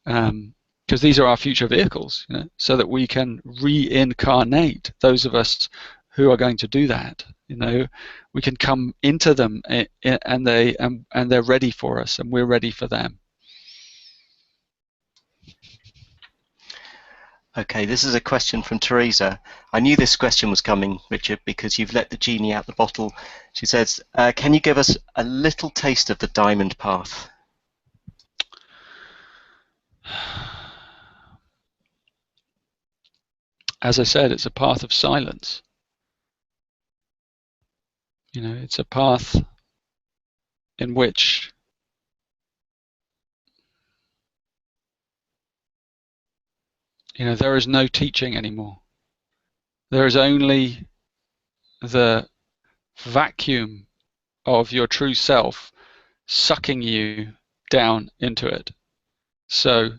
because these are our future vehicles, so that we can reincarnate those of us who are going to do that. We can come into them, and they're ready for us, and we're ready for them. Okay, this is a question from Teresa. I knew this question was coming, Richard, because you've let the genie out the bottle. She says, can you give us a little taste of the diamond path? As I said, it's a path of silence. It's a path in which there is no teaching anymore. There is only the vacuum of your true self sucking you down into it. So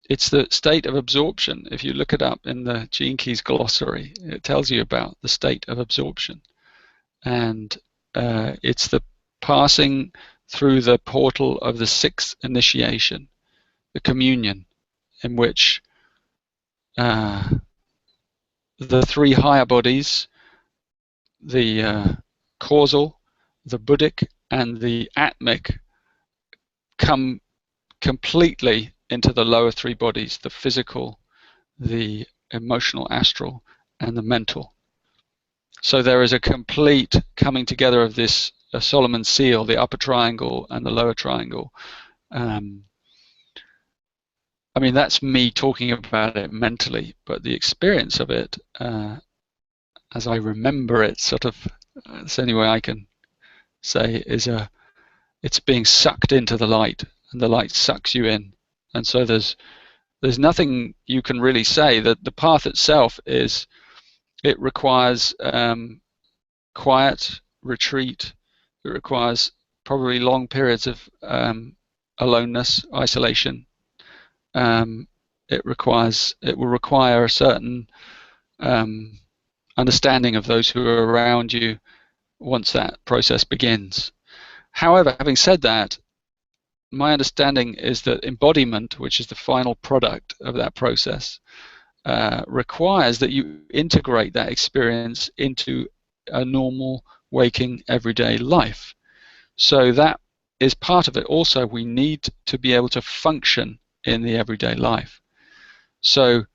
it's the state of absorption. If you look it up in the Gene Keys glossary, it tells you about the state of absorption. And it's the passing through the portal of the 6th initiation, the communion, in which the 3 higher bodies, the causal, the Buddhic, and the Atmic, come completely into the lower three bodies: the physical, the emotional astral, and the mental. So there is a complete coming together of this Solomon's seal, the upper triangle and the lower triangle. I mean, that's me talking about it mentally, but the experience of it, as I remember it, sort of, it's the only way I can say, is it's being sucked into the light, and the light sucks you in. And so there's nothing you can really say. That the path itself is, it requires quiet, retreat. It requires probably long periods of aloneness, isolation. It will require a certain understanding of those who are around you once that process begins. However, having said that, my understanding is that embodiment, which is the final product of that process, requires that you integrate that experience into a normal, waking, everyday life. So that is part of it. Also, we need to be able to function in the everyday life. So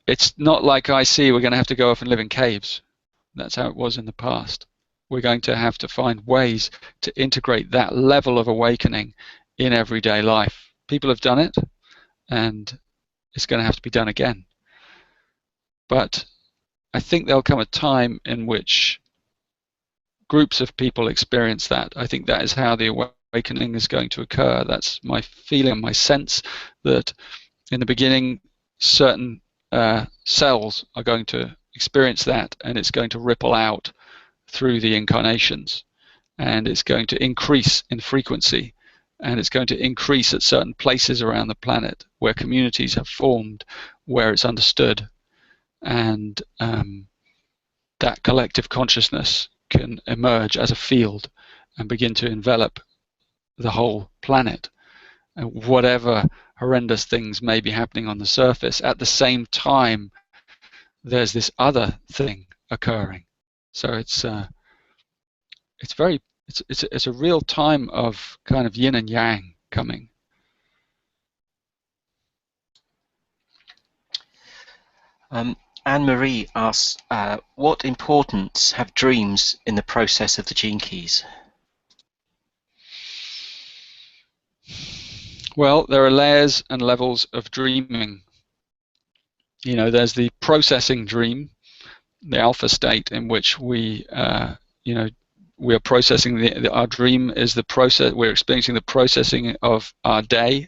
it's not like I see we're going to have to go off and live in caves. That's how it was in the past. We're going to have to find ways to integrate that level of awakening in everyday life. People have done it, and it's going to have to be done again. But I think there'll come a time in which groups of people experience that. I think that is how the awakening is going to occur. That's my feeling, my sense, that in the beginning, certain cells are going to experience that, and it's going to ripple out through the incarnations, and it's going to increase in frequency, and it's going to increase at certain places around the planet where communities have formed, where it's understood, and that collective consciousness can emerge as a field and begin to envelop the whole planet. And whatever horrendous things may be happening on the surface, at the same time there's this other thing occurring. So it's a real time of kind of yin and yang coming. Anne-Marie asks, what importance have dreams in the process of the gene keys? Well, there are layers and levels of dreaming. You know, there's the processing dream, the alpha state, in which we are processing our dream is the process. We're experiencing the processing of our day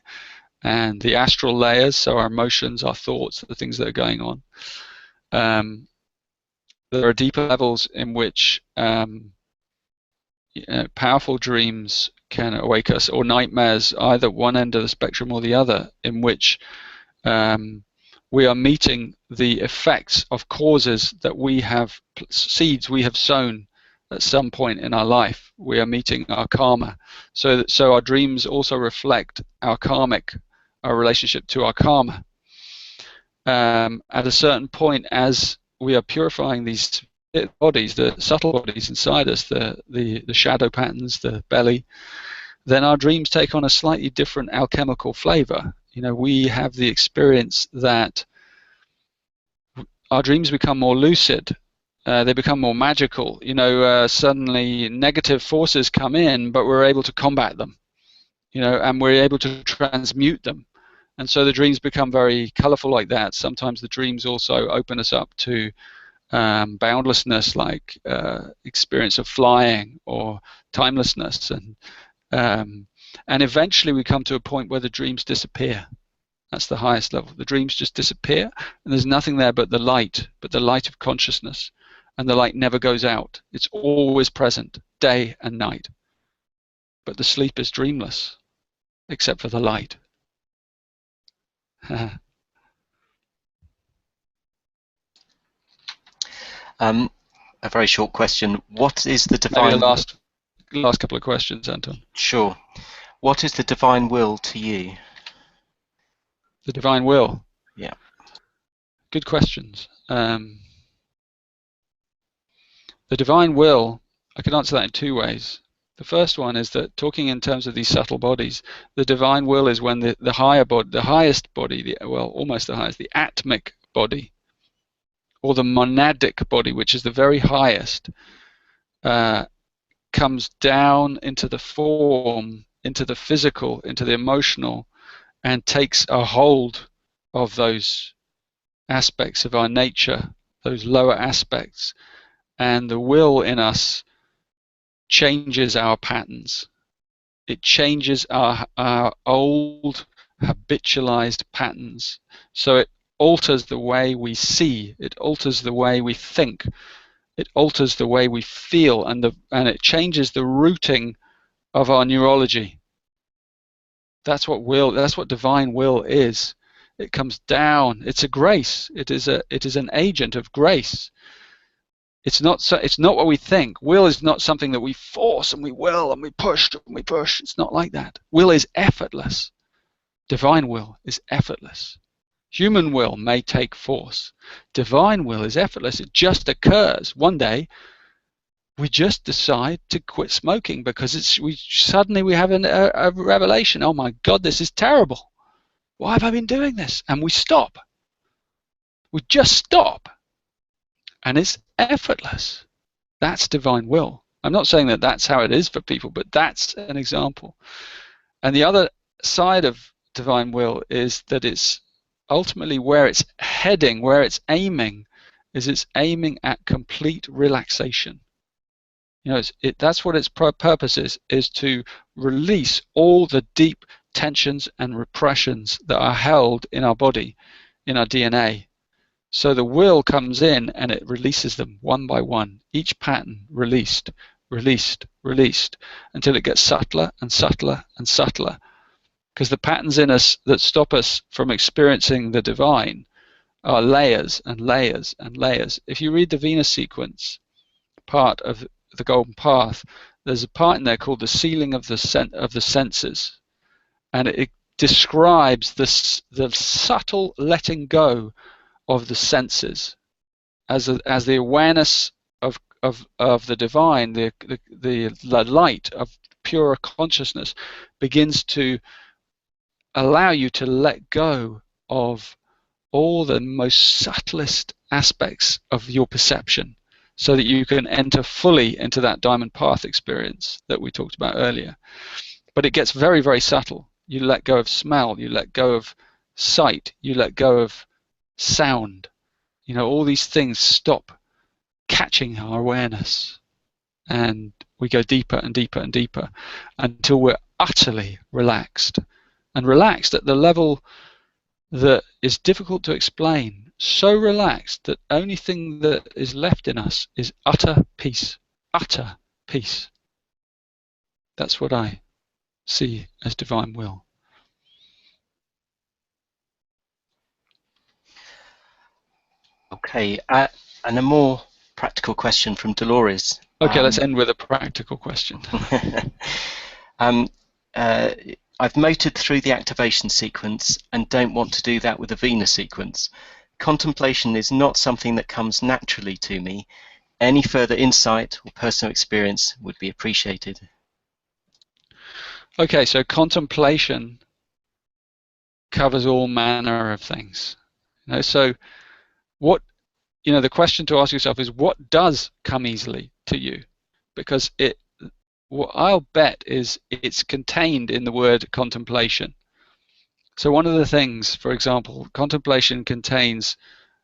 and the astral layers, so our emotions, our thoughts, the things that are going on. There are deeper levels in which powerful dreams can awake us, or nightmares, either one end of the spectrum or the other, in which we are meeting the effects of causes that we have, seeds we have sown at some point in our life. We are meeting our karma. So our dreams also reflect our relationship to our karma. At a certain point, as we are purifying these bodies, the subtle bodies inside us, the shadow patterns, the belly, then our dreams take on a slightly different alchemical flavor. You know, we have the experience that our dreams become more lucid. They become more magical. You know, suddenly negative forces come in, but we're able to combat them. You know, and we're able to transmute them. And so the dreams become very colorful like that. Sometimes the dreams also open us up to boundlessness, like experience of flying or timelessness, and eventually we come to a point where the dreams disappear. That's the highest level. The dreams just disappear, and there's nothing there but the light of consciousness, and the light never goes out. It's always present, day and night. But the sleep is dreamless, except for the light. A very short question. What is the divine... Maybe the last couple of questions, Anton. Sure. What is the divine will to you? The divine will? Yeah. Good questions. The divine will, I can answer that in two ways. The first one is that, talking in terms of these subtle bodies, the divine will is when the higher body, the highest body, well, almost the highest, the atmic body, or the monadic body, which is the very highest, comes down into the form, into the physical, into the emotional, and takes a hold of those aspects of our nature, those lower aspects, and the will in us changes our patterns. It changes our old habitualized patterns. So it alters the way we see, it alters the way we think, it alters the way we feel, and it changes the routing of our neurology. That's what divine will is. It comes down. It's a grace. It is an agent of grace. It's not what we think. Will is not something that we force and we will and we push and we push. It's not like that. Will is effortless. Divine will is effortless. Human will may take force. Divine will is effortless. It just occurs. One day, we just decide to quit smoking because suddenly we have a revelation. Oh my God, this is terrible. Why have I been doing this? And we stop. We just stop. And it's effortless. That's divine will. I'm not saying that that's how it is for people, but that's an example. And the other side of divine will is that it's ultimately where it's heading, where it's aiming, is it's aiming at complete relaxation. You know, that's what its purpose is to release all the deep tensions and repressions that are held in our body, in our DNA. So the will comes in and it releases them one by one, each pattern released, released, released, until it gets subtler and subtler and subtler. Because the patterns in us that stop us from experiencing the divine are layers and layers and layers. If you read the Venus sequence part of the Golden Path, there's a part in there called the sealing of the senses, and it describes the subtle letting go of the senses as the awareness of the divine, the light of pure consciousness begins to allow you to let go of all the most subtlest aspects of your perception, so that you can enter fully into that diamond path experience that we talked about earlier. But it gets very, very subtle. You let go of smell, you let go of sight, you let go of sound. You know, all these things stop catching our awareness, and we go deeper and deeper and deeper until we're utterly relaxed, and relaxed at the level that is difficult to explain. So relaxed that only thing that is left in us is utter peace. Utter peace. That's what I see as divine will. Okay, and a more practical question from Dolores. Okay, let's end with a practical question. I've motored through the activation sequence and don't want to do that with the Venus sequence. Contemplation is not something that comes naturally to me. Any further insight or personal experience would be appreciated. Okay, so contemplation covers all manner of things. You know, so the question to ask yourself is, what does come easily to you? Because what I'll bet is it's contained in the word contemplation. So one of the things, for example, contemplation contains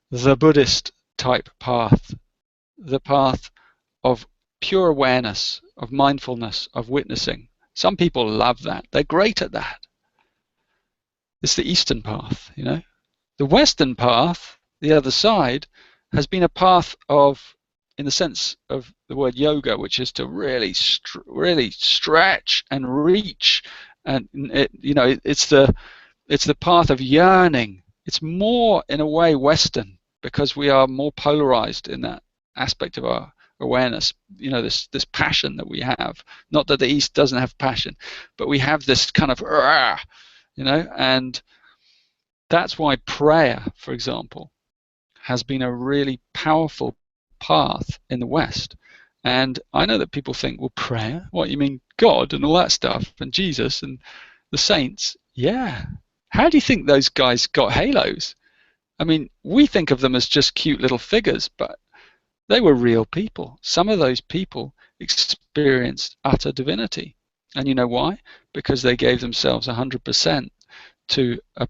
the Buddhist type path, the path of pure awareness, of mindfulness, of witnessing. Some people love that. They're great at that. It's the Eastern path, you know. The Western path, the other side, has been a path of, in the sense of the word yoga, which is to really stretch and reach, and it's the path of yearning. It's more, in a way, Western, because we are more polarized in that aspect of our awareness. You know, this passion that we have. Not that the East doesn't have passion, but we have this kind of, and that's why prayer, for example, has been a really powerful path in the West. And I know that people think, well, prayer? What, you mean God and all that stuff and Jesus and the saints? Yeah. How do you think those guys got halos? I mean, we think of them as just cute little figures, but they were real people. Some of those people experienced utter divinity. And you know why? Because they gave themselves 100% to a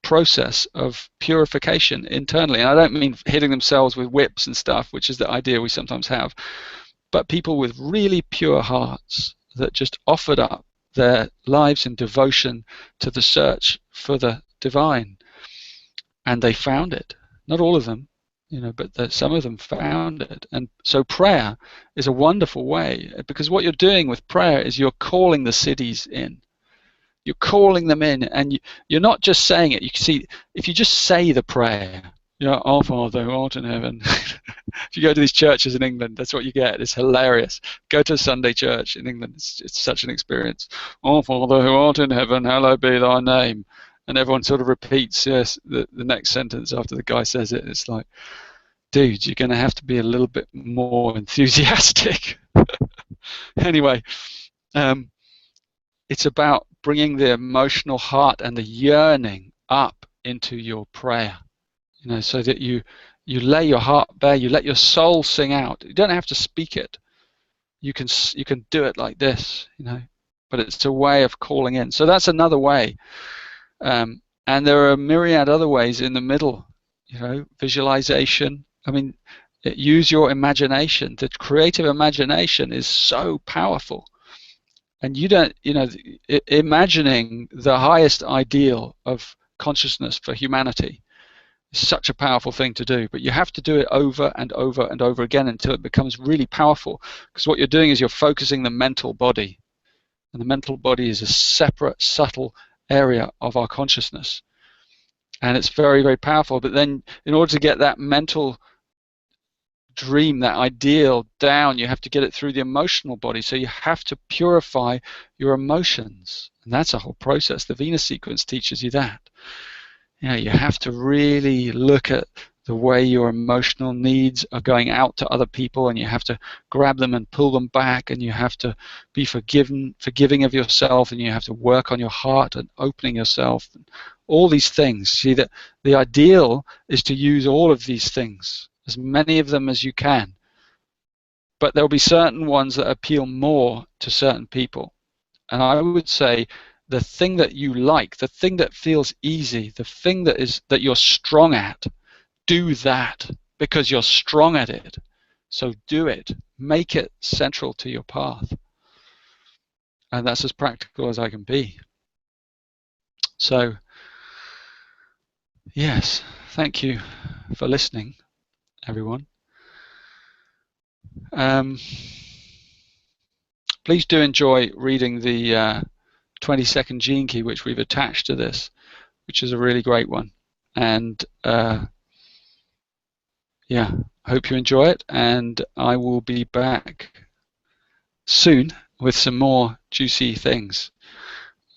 process of purification internally. And I don't mean hitting themselves with whips and stuff, which is the idea we sometimes have, but people with really pure hearts that just offered up their lives in devotion to the search for the divine. And they found it. Not all of them, but some of them found it. And so prayer is a wonderful way, because what you're doing with prayer is you're calling the cities in. You're calling them in, and you're not just saying it. You can see, if you just say the prayer, Our Father who art in heaven. If you go to these churches in England, that's what you get. It's hilarious. Go to a Sunday church in England. It's such an experience. Our Father who art in heaven, hallowed be thy name. And everyone sort of repeats, yes, the next sentence after the guy says it. It's like, dude, you're going to have to be a little bit more enthusiastic. Anyway, it's about bringing the emotional heart and the yearning up into your prayer, so that you lay your heart bare, you let your soul sing out. You don't have to speak it. You can do it like this, but it's a way of calling in. So that's another way. And there are a myriad other ways in the middle, visualization. I mean, use your imagination. The creative imagination is so powerful. And you don't, imagining the highest ideal of consciousness for humanity is such a powerful thing to do, but you have to do it over and over and over again until it becomes really powerful, because what you're doing is you're focusing the mental body, and the mental body is a separate, subtle area of our consciousness, and it's very, very powerful. But then in order to get that mental dream, that ideal down, you have to get it through the emotional body. So you have to purify your emotions, and that's a whole process. The Venus sequence teaches you that. You have to really look at the way your emotional needs are going out to other people, and you have to grab them and pull them back, and you have to be forgiving of yourself, and you have to work on your heart and opening yourself, and all these things. See, that the ideal is to use all of these things, as many of them as you can, but there'll be certain ones that appeal more to certain people. And I would say the thing that you like, the thing that feels easy, the thing that you're strong at, do that, because you're strong at it. So do it. Make it central to your path. And that's as practical as I can be. So, yes, thank you for listening, everyone. Please do enjoy reading the 20-second gene key, which we've attached to this, which is a really great one. And yeah, hope you enjoy it, and I will be back soon with some more juicy things.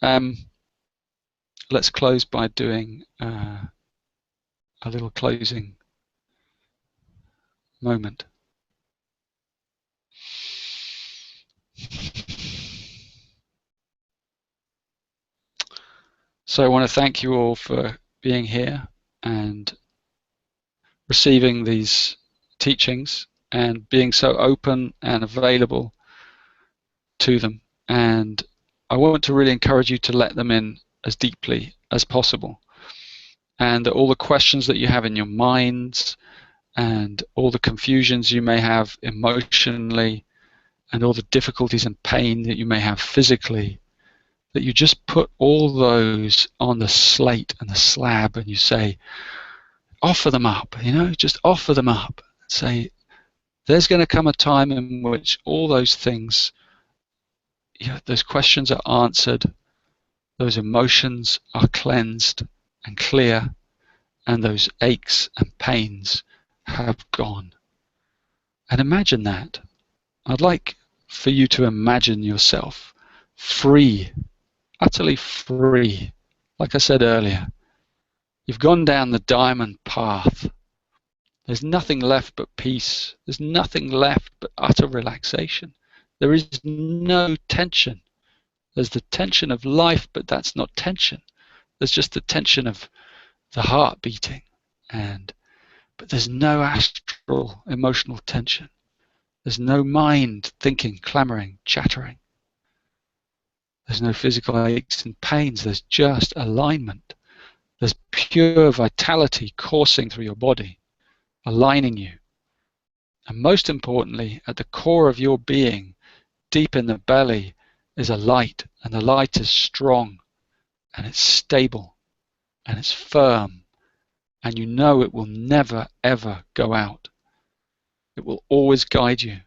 Let's close by doing a little closing moment. So I want to thank you all for being here and receiving these teachings and being so open and available to them. And I want to really encourage you to let them in as deeply as possible. And all the questions that you have in your minds, and all the confusions you may have emotionally, and all the difficulties and pain that you may have physically, that you just put all those on the slate and the slab, and you say, offer them up, just offer them up. Say, there's going to come a time in which all those things, those questions are answered, those emotions are cleansed and clear, and those aches and pains have gone. And imagine that. I'd like for you to imagine yourself free, utterly free. Like I said earlier, you've gone down the diamond path, There's nothing left but peace. There's nothing left but utter relaxation. There is no tension. There's the tension of life, but that's not tension. There's just the tension of the heart beating, but there's no astral emotional tension. There's no mind thinking, clamoring, chattering. There's no physical aches and pains. There's just alignment. There's pure vitality coursing through your body, aligning you. And most importantly, at the core of your being, deep in the belly, is a light, and the light is strong, and it's stable, and it's firm, and you know it will never, ever go out. It will always guide you,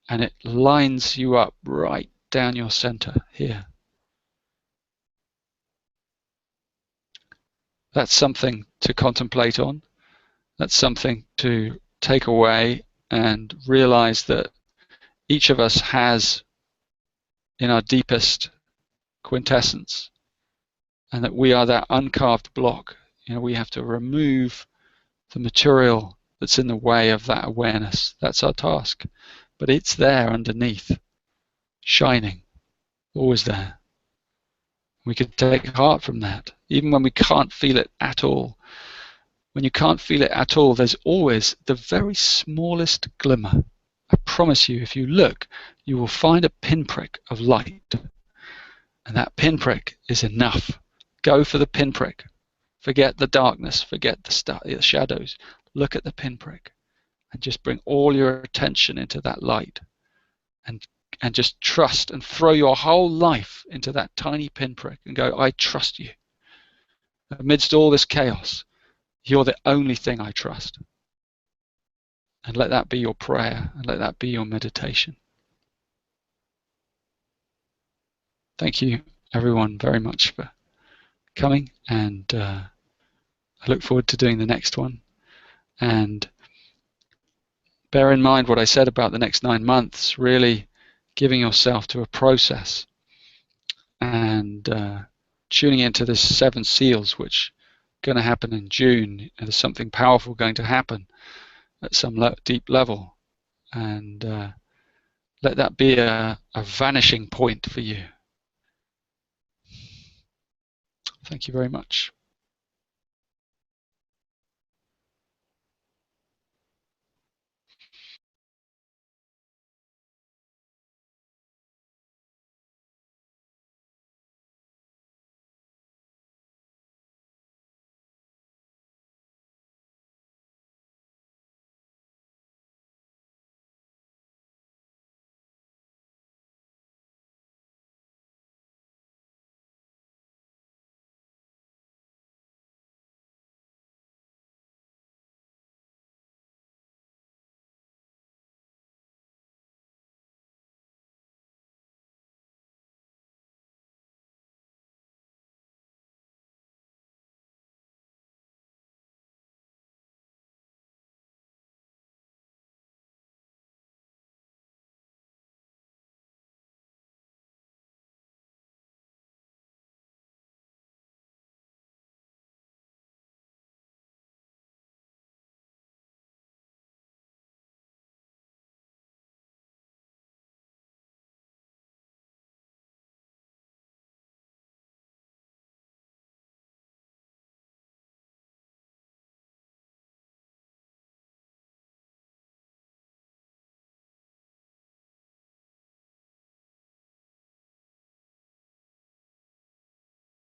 and it lines you up right down your center here. That's something to contemplate on. That's something to take away and realize that each of us has in our deepest quintessence, and that we are that uncarved block. We have to remove the material that's in the way of that awareness. That's our task. But it's there underneath, shining, always there. We can take heart from that, even when we can't feel it at all. When you can't feel it at all, there's always the very smallest glimmer. I promise you, if you look, you will find a pinprick of light. And that pinprick is enough. Go for the pinprick. Forget the darkness, forget the shadows. Look at the pinprick and just bring all your attention into that light, and just trust and throw your whole life into that tiny pinprick and go, I trust you. Amidst all this chaos, you're the only thing I trust. And let that be your prayer, and let that be your meditation. Thank you, everyone, very much for coming, and I look forward to doing the next one. And bear in mind what I said about the next 9 months, really giving yourself to a process and tuning into this 7 seals, which are going to happen in June. There's something powerful going to happen at some deep level, and let that be a vanishing point for you. Thank you very much.